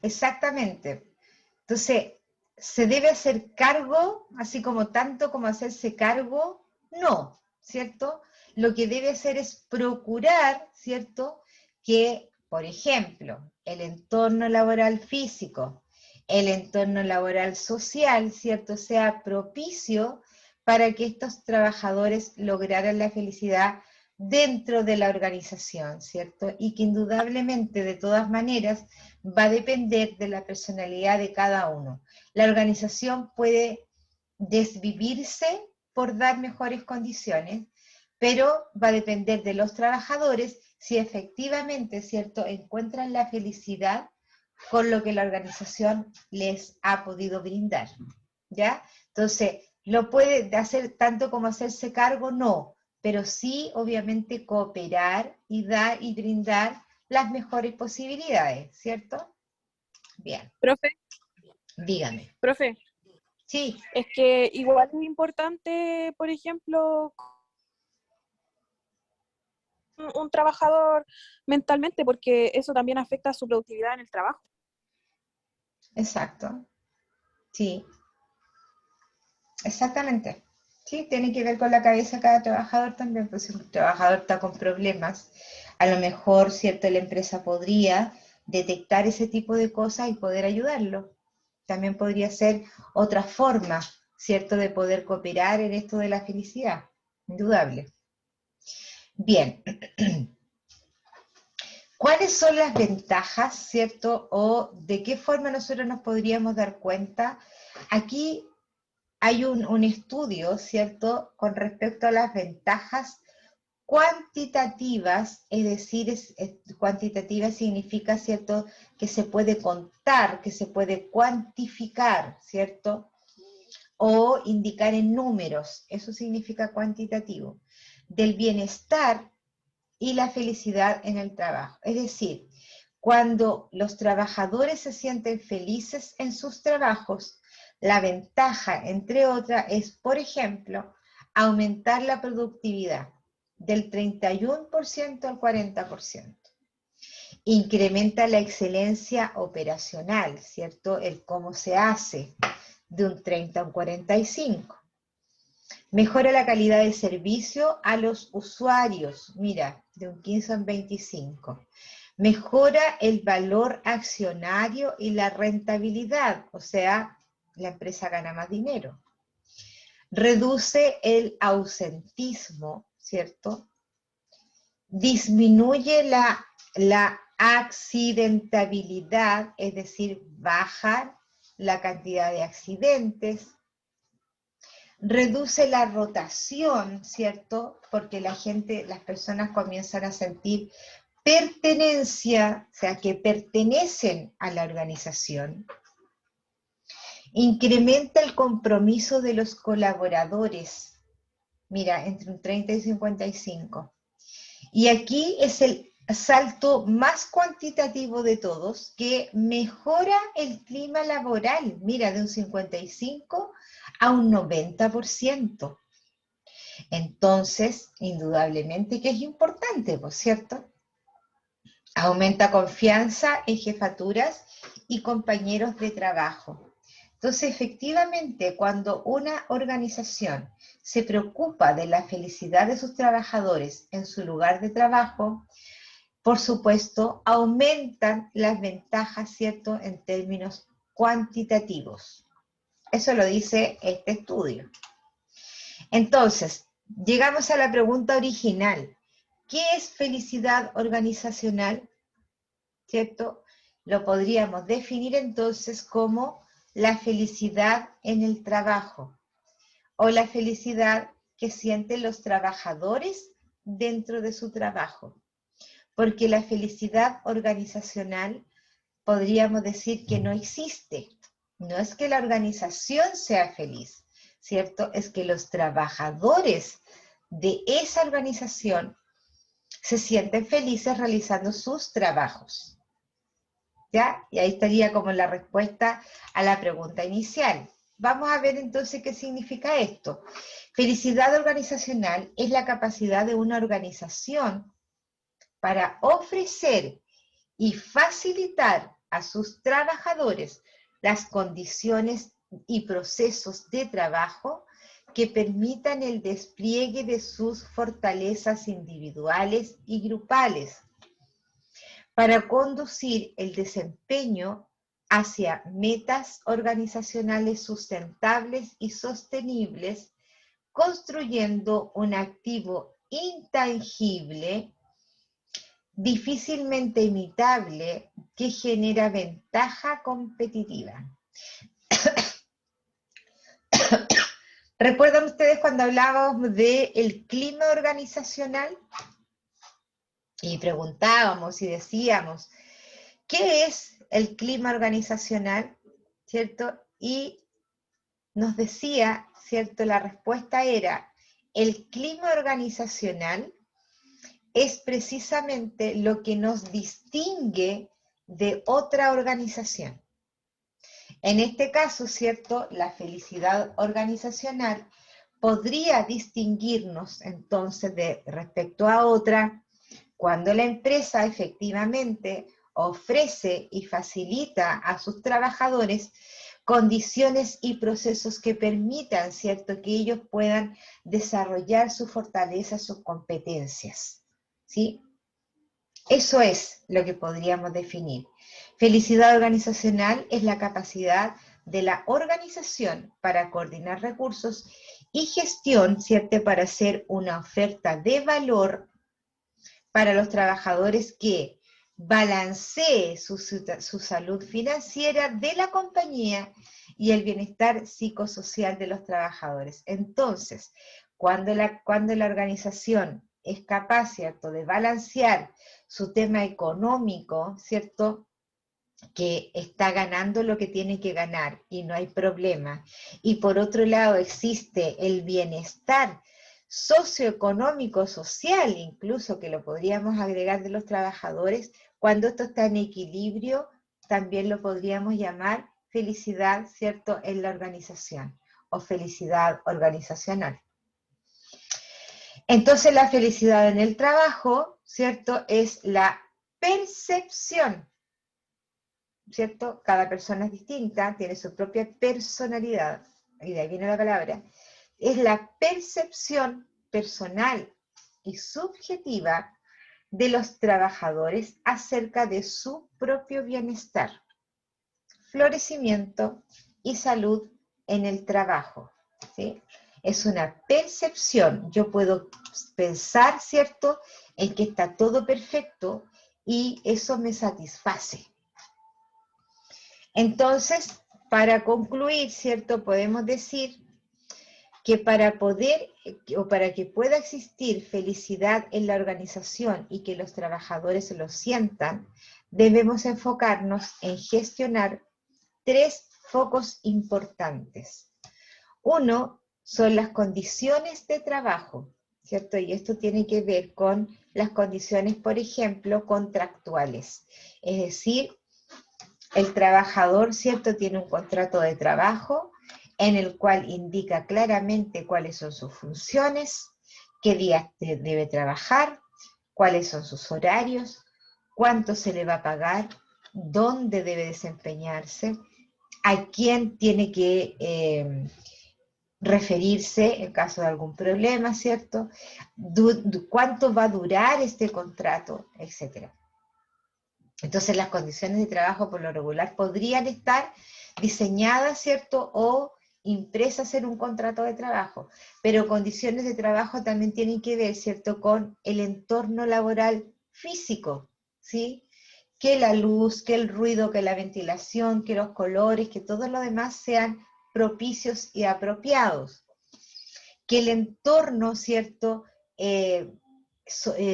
exactamente. Entonces, ¿se debe hacer cargo, así como tanto como hacerse cargo? No, ¿cierto? Lo que debe hacer es procurar, ¿cierto? Que, por ejemplo, el entorno laboral físico, el entorno laboral social, ¿cierto? Sea propicio para que estos trabajadores lograran la felicidad dentro de la organización, ¿cierto? Y que indudablemente, de todas maneras, va a depender de la personalidad de cada uno. La organización puede desvivirse por dar mejores condiciones, pero va a depender de los trabajadores si efectivamente, ¿cierto?, encuentran la felicidad con lo que la organización les ha podido brindar, ¿ya? Entonces, ¿lo puede hacer tanto como hacerse cargo? No, pero sí, obviamente, cooperar y dar y brindar las mejores posibilidades, ¿cierto? Bien, dígame.
Profe,
Sí,
es que igual es importante, por ejemplo, un trabajador mentalmente, porque eso también afecta a su productividad en el trabajo.
exacto. Sí, exactamente. Sí, tiene que ver con la cabeza de cada trabajador también, pues si un trabajador está con problemas, a lo mejor, ¿cierto?, la empresa podría detectar ese tipo de cosas y poder ayudarlo. También podría ser otra forma, ¿cierto?, de poder cooperar en esto de la felicidad, indudable. Bien, ¿cuáles son las ventajas, ¿cierto?, o de qué forma nosotros nos podríamos dar cuenta? Aquí hay un estudio, ¿cierto?, con respecto a las ventajas cuantitativas, es decir, cuantitativa significa, ¿cierto?, que se puede contar, que se puede cuantificar, ¿cierto?, o indicar en números, eso significa cuantitativo, del bienestar y la felicidad en el trabajo. Es decir, cuando los trabajadores se sienten felices en sus trabajos, la ventaja, entre otras, es, por ejemplo, aumentar la productividad del 31% al 40%. Incrementa la excelencia operacional, ¿cierto? El cómo se hace, de un 30 a un 45%. Mejora la calidad de servicio a los usuarios, mira, de un 15 a un 25%. Mejora el valor accionario y la rentabilidad, o sea, la empresa gana más dinero. Reduce el ausentismo, ¿cierto? Disminuye la accidentabilidad, es decir, baja la cantidad de accidentes. Reduce la rotación, ¿cierto? Porque las personas comienzan a sentir pertenencia, o sea, que pertenecen a la organización. Incrementa el compromiso de los colaboradores, mira, entre un 30 y 55. Y aquí es el salto más cuantitativo de todos, que mejora el clima laboral, mira, de un 55 a un 90%. Entonces, indudablemente que es importante, ¿por cierto? Aumenta confianza en jefaturas y compañeros de trabajo. Entonces, efectivamente, cuando una organización se preocupa de la felicidad de sus trabajadores en su lugar de trabajo, por supuesto, aumentan las ventajas, ¿cierto?, en términos cuantitativos. Eso lo dice este estudio. Entonces, llegamos a la pregunta original. ¿Qué es felicidad organizacional? ¿Cierto? Lo podríamos definir entonces como la felicidad en el trabajo o la felicidad que sienten los trabajadores dentro de su trabajo. Porque la felicidad organizacional podríamos decir que no existe. No es que la organización sea feliz, ¿cierto? Es que los trabajadores de esa organización se sienten felices realizando sus trabajos. ¿Ya? Y ahí estaría como la respuesta a la pregunta inicial. Vamos a ver entonces qué significa esto. Felicidad organizacional es la capacidad de una organización para ofrecer y facilitar a sus trabajadores las condiciones y procesos de trabajo que permitan el despliegue de sus fortalezas individuales y grupales para conducir el desempeño hacia metas organizacionales sustentables y sostenibles, construyendo un activo intangible, difícilmente imitable, que genera ventaja competitiva. ¿Recuerdan ustedes cuando hablábamos del clima organizacional? Y preguntábamos y decíamos, ¿qué es el clima organizacional? ¿Cierto? Y nos decía, ¿cierto? La respuesta era, el clima organizacional es precisamente lo que nos distingue de otra organización. En este caso, ¿cierto? La felicidad organizacional podría distinguirnos entonces de respecto a otra cuando la empresa efectivamente ofrece y facilita a sus trabajadores condiciones y procesos que permitan, ¿cierto?, que ellos puedan desarrollar sus fortalezas, sus competencias, ¿sí? Eso es lo que podríamos definir. Felicidad organizacional es la capacidad de la organización para coordinar recursos y gestión, ¿cierto?, para hacer una oferta de valor para los trabajadores que balancee su salud financiera de la compañía y el bienestar psicosocial de los trabajadores. Entonces, cuando la organización es capaz, ¿cierto?, de balancear su tema económico, ¿cierto?, que está ganando lo que tiene que ganar y no hay problema. Y por otro lado existe el bienestar socioeconómico, social, incluso que lo podríamos agregar de los trabajadores, cuando esto está en equilibrio, también lo podríamos llamar felicidad, ¿cierto?, en la organización o felicidad organizacional. Entonces la felicidad en el trabajo, ¿cierto?, es la percepción, ¿cierto? Cada persona es distinta, tiene su propia personalidad, y de ahí viene la palabra. Es la percepción personal y subjetiva de los trabajadores acerca de su propio bienestar, florecimiento y salud en el trabajo, ¿sí? Es una percepción. Yo puedo pensar, ¿cierto?, en que está todo perfecto y eso me satisface. Entonces, para concluir, ¿cierto?, podemos decir que para poder o para que pueda existir felicidad en la organización y que los trabajadores lo sientan, debemos enfocarnos en gestionar 3 focos importantes. Uno son las condiciones de trabajo, ¿cierto? Y esto tiene que ver con las condiciones, por ejemplo, contractuales. Es decir, el trabajador, ¿cierto?, tiene un contrato de trabajo en el cual indica claramente cuáles son sus funciones, qué días debe trabajar, cuáles son sus horarios, cuánto se le va a pagar, dónde debe desempeñarse, a quién tiene que referirse en caso de algún problema, ¿cierto? ¿Cuánto va a durar este contrato? Etcétera. Entonces las condiciones de trabajo por lo regular podrían estar diseñadas, ¿cierto? O impresas en un contrato de trabajo, pero condiciones de trabajo también tienen que ver, ¿cierto? Con el entorno laboral físico, ¿sí? Que la luz, que el ruido, que la ventilación, que los colores, que todo lo demás sean propicios y apropiados. Que el entorno, ¿cierto?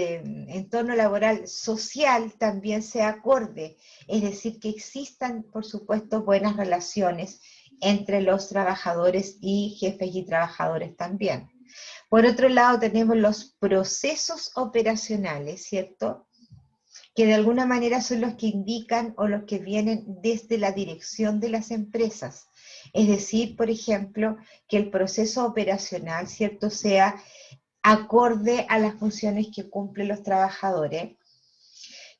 Entorno laboral social también sea acorde, es decir, que existan, por supuesto, buenas relaciones entre los trabajadores y jefes y trabajadores también. Por otro lado, tenemos los procesos operacionales, ¿cierto? Que de alguna manera son los que indican o los que vienen desde la dirección de las empresas. Es decir, por ejemplo, que el proceso operacional, ¿cierto?, sea acorde a las funciones que cumplen los trabajadores,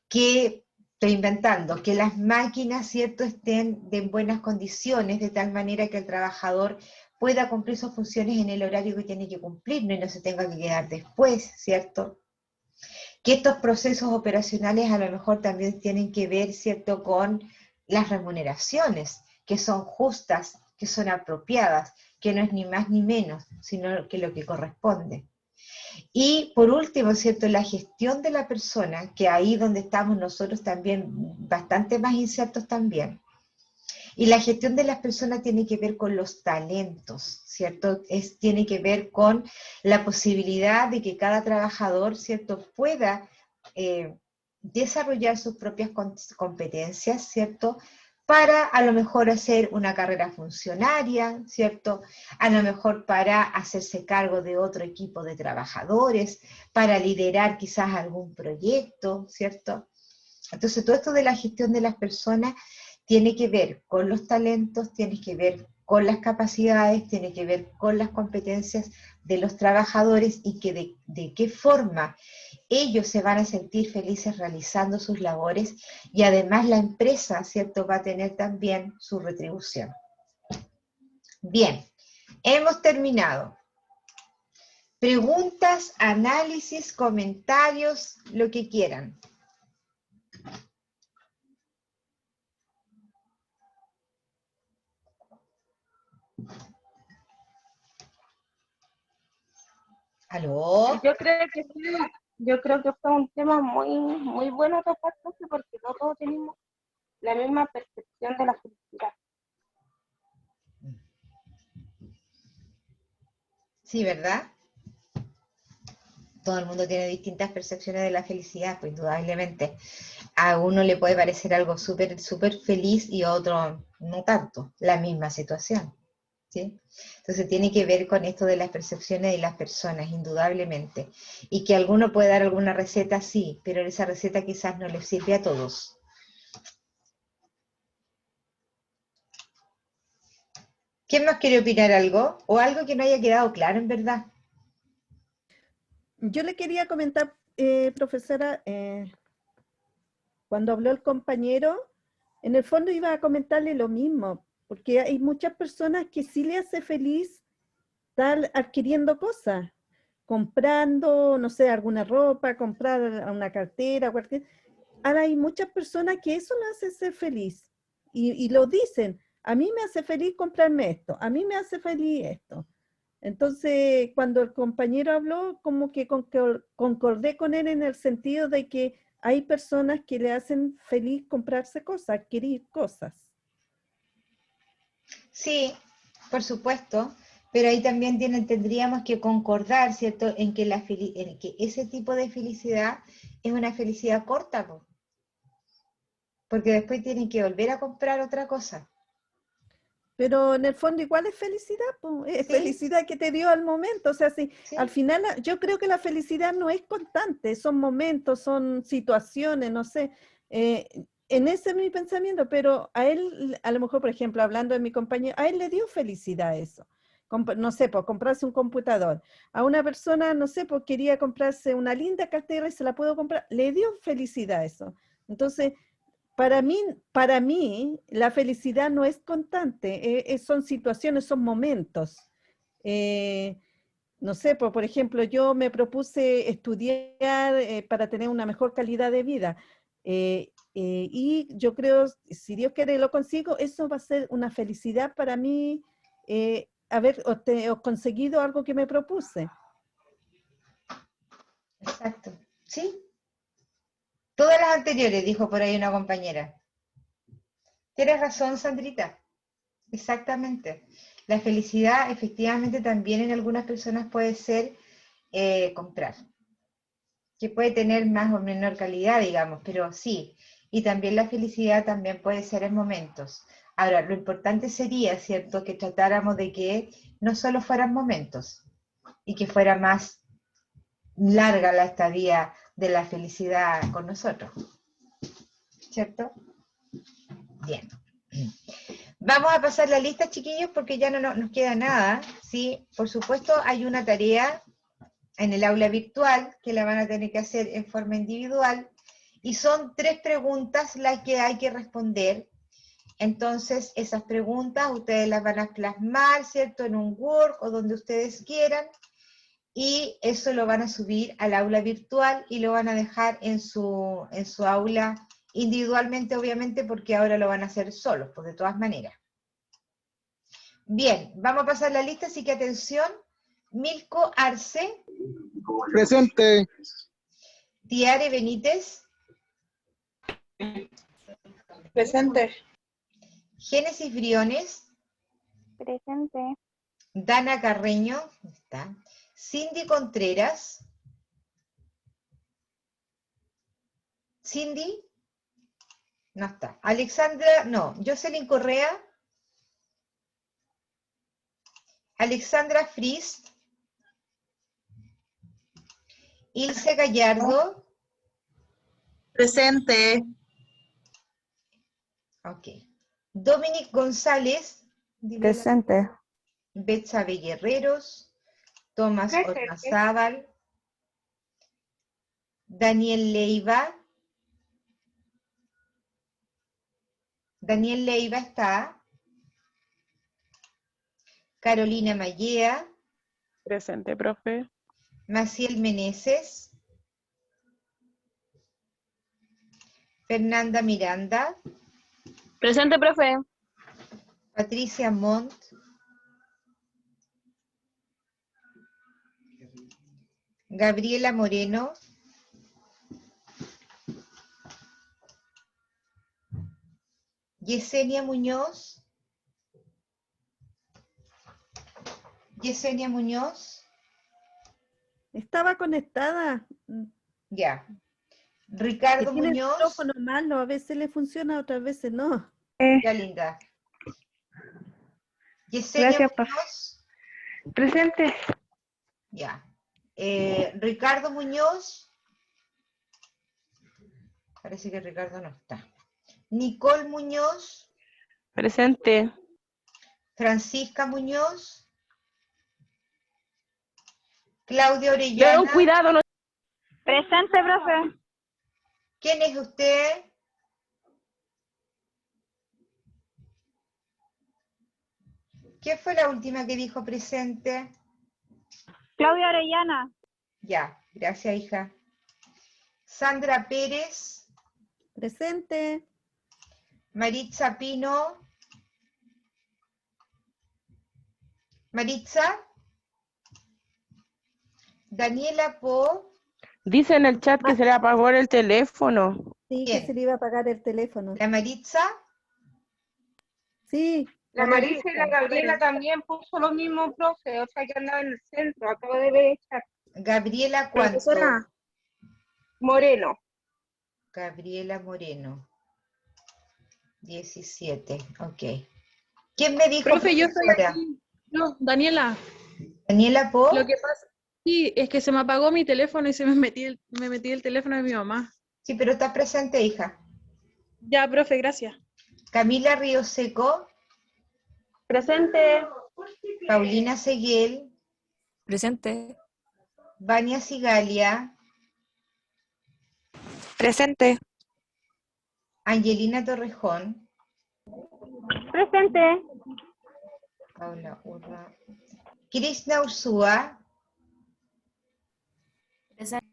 que, estoy inventando, que las máquinas, ¿cierto?, estén en buenas condiciones, de tal manera que el trabajador pueda cumplir sus funciones en el horario que tiene que cumplir, y no se tenga que quedar después, ¿cierto? Que estos procesos operacionales a lo mejor también tienen que ver, ¿cierto?, con las remuneraciones, que son justas, que son apropiadas, que no es ni más ni menos, sino que lo que corresponde. Y por último, ¿cierto?, la gestión de la persona, que ahí donde estamos nosotros también bastante más insertos también. Y la gestión de las personas tiene que ver con los talentos, ¿cierto? Tiene que ver con la posibilidad de que cada trabajador, ¿cierto?, pueda desarrollar sus propias competencias, ¿cierto?, para a lo mejor hacer una carrera funcionaria, ¿cierto? A lo mejor para hacerse cargo de otro equipo de trabajadores, para liderar quizás algún proyecto, ¿cierto? Entonces todo esto de la gestión de las personas tiene que ver con los talentos, tiene que ver con las capacidades, tiene que ver con las competencias de los trabajadores y que de qué forma ellos se van a sentir felices realizando sus labores y además la empresa, ¿cierto?, va a tener también su retribución. Bien, hemos terminado. Preguntas, análisis, comentarios, lo que quieran. ¿Aló?
Yo creo que fue un tema muy bueno tocar, porque no todos tenemos la misma percepción de la felicidad.
Sí, ¿verdad? Todo el mundo tiene distintas percepciones de la felicidad, pues indudablemente. A uno le puede parecer algo súper feliz y a otro no tanto, la misma situación, ¿sí? Entonces tiene que ver con esto de las percepciones de las personas, indudablemente. Y que alguno puede dar alguna receta, sí, pero esa receta quizás no les sirve a todos. ¿Quién más quiere opinar algo? ¿O algo que no haya quedado claro en verdad?
Yo le quería comentar, profesora, cuando habló el compañero, en el fondo iba a comentarle lo mismo, porque hay muchas personas que sí le hace feliz estar adquiriendo cosas, comprando, no sé, alguna ropa, comprar una cartera, cualquier. Ahora hay muchas personas que eso le hace ser feliz y lo dicen, a mí me hace feliz comprarme esto, a mí me hace feliz esto. Entonces, cuando el compañero habló, como que concordé con él en el sentido de que hay personas que le hacen feliz comprarse cosas, adquirir cosas.
Sí, por supuesto, pero ahí también tendríamos que concordar, ¿cierto?, en que, en que ese tipo de felicidad es una felicidad corta, porque después tienen que volver a comprar otra cosa.
Pero en el fondo igual es felicidad, es
¿Sí?
Felicidad que te dio al momento. O sea, sí. Al final yo creo que la felicidad no es constante, son momentos, son situaciones, no sé. En ese es mi pensamiento, pero a él, a lo mejor, por ejemplo, hablando de mi compañero, a él le dio felicidad eso. No sé, por comprarse un computador. A una persona, no sé, pues quería comprarse una linda cartera y se la puedo comprar, le dio felicidad eso. Entonces, para mí, la felicidad no es constante, son situaciones, son momentos. no sé, por ejemplo, yo me propuse estudiar para tener una mejor calidad de vida. Y yo creo, si Dios quiere lo consigo, eso va a ser una felicidad para mí, haber conseguido algo que me propuse.
Exacto. ¿Sí? Todas las anteriores, dijo por ahí una compañera. Tienes razón, Sandrita. Exactamente. La felicidad efectivamente también en algunas personas puede ser comprar, que puede tener más o menor calidad, digamos, pero sí. Y también la felicidad también puede ser en momentos. Ahora, lo importante sería, ¿cierto?, que tratáramos de que no solo fueran momentos y que fuera más larga la estadía de la felicidad con nosotros. ¿Cierto? Bien. Vamos a pasar la lista, chiquillos, porque ya no nos queda nada, ¿sí? Por supuesto, hay una tarea en el aula virtual que la van a tener que hacer en forma individual y son 3 preguntas las que hay que responder. Entonces, esas preguntas ustedes las van a plasmar, ¿cierto?, en un Word o donde ustedes quieran, y eso lo van a subir al aula virtual y lo van a dejar en su aula individualmente, obviamente, porque ahora lo van a hacer solos, pues de todas maneras. Bien, vamos a pasar la lista, así que atención. Milko Arce.
Presente.
Tiare Benítez.
Presente.
Génesis Briones.
Presente.
Dana Carreño. Está. Cindy Contreras. Cindy. No está. Alexandra, no. Jocelyn Correa. Alexandra Fris. Ilse Gallardo.
Presente.
Ok. Dominic González.
Presente.
Betsabe Guerreros. Tomás Ormazábal. Daniel Leiva. Daniel Leiva está. Carolina Mallea.
Presente, profe.
Maciel Meneses. Fernanda Miranda.
Presente, profe.
Patricia Montt. Gabriela Moreno. Yesenia Muñoz. Yesenia Muñoz.
Estaba conectada.
Ya.
Que
Ricardo
tiene el
Muñoz.
micrófono malo, a veces le funciona, otras veces no.
Ya, linda. Yesenia
Gracias, profe.
Muñoz.
Presente.
Ya. Ricardo Muñoz. Parece que Ricardo no está. Nicole Muñoz.
Presente.
Francisca Muñoz. Claudia Orellana.
Cuidado.
Presente, profe.
¿Quién es usted? ¿Quién fue la última que dijo presente?
Claudia Orellana.
Ya, gracias, hija. Sandra Pérez.
Presente.
Maritza Pino. Maritza. Daniela Po.
Dice en el chat que se le apagó el teléfono.
Sí,
¿Quién?
que se le iba a apagar el teléfono.
¿La Maritza?
Sí.
La Marisa y la Gabriela también puso lo mismo, profe, o sea que andaba en el centro, acabo de ver el chat.
Gabriela ¿cuánto?
Profesora Moreno.
Gabriela Moreno. 17, ok. ¿Quién me dijo,
Profe, yo estoy
profesora?
aquí. No, Daniela.
¿Daniela Po?
Lo que pasa, sí, es que se me apagó mi teléfono y me metí el teléfono de mi mamá.
Sí, pero está presente, hija.
Ya, profe, gracias.
Camila Río Seco.
Presente.
Paulina Seguel.
Presente.
Vania Sigalia.
Presente.
Angelina Torrejón.
Presente.
Paula Urra. Krishna Ursúa,
Presente.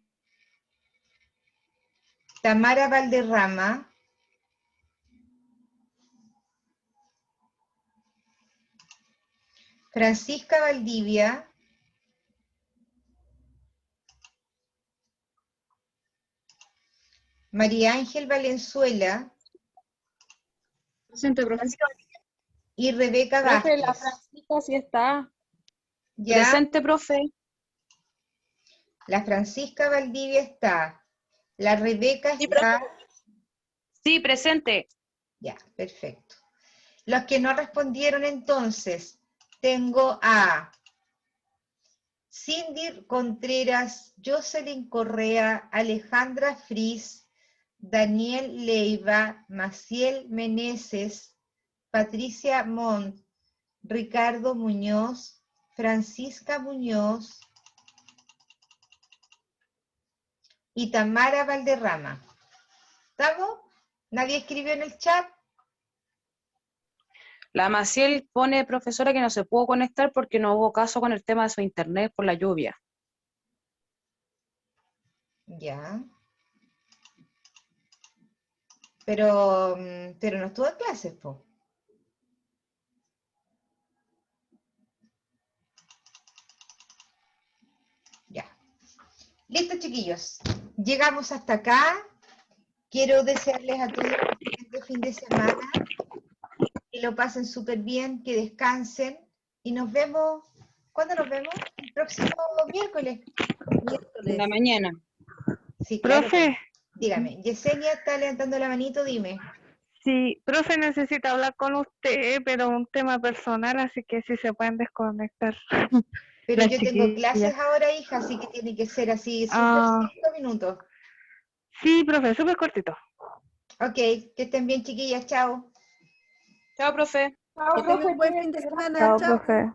Tamara Valderrama, Francisca Valdivia, María Ángel Valenzuela
Presente, profe.
y Rebeca
Profe, la
Vázquez.
Francisca sí está.
¿Ya?
Presente, profe.
La Francisca Valdivia está. La Rebeca está.
Sí, presente.
Ya, perfecto. Los que no respondieron entonces, tengo a Cindy Contreras, Jocelyn Correa, Alejandra Fris, Daniel Leiva, Maciel Meneses, Patricia Montt, Ricardo Muñoz, Francisca Muñoz y Tamara Valderrama. ¿Estamos? ¿Nadie escribió en el chat?
La Maciel pone, profesora, que no se pudo conectar porque no hubo caso con el tema de su internet por la lluvia.
Ya. Pero no estuvo en clases, po. Ya. Listo, chiquillos. Llegamos hasta acá. Quiero desearles a todos un excelente fin de semana. Que lo pasen súper bien, que descansen. Y nos vemos. ¿Cuándo nos vemos? El próximo miércoles.
En la mañana.
Sí, claro.
Profe,
Dígame. Yesenia está levantando la manito, dime.
sí, profe, necesita hablar con usted, pero un tema personal, así que si se pueden desconectar.
Pero
Las
yo tengo
chiquillas.
clases ahora, hija, así que tiene que ser así, súper
Ah,
5 minutos.
sí, profe, súper cortito.
Ok, que estén bien, chiquillas. Chao.
Chao, profe.
Que tengan buen fin de semana.
Chao,
Chao.
profe.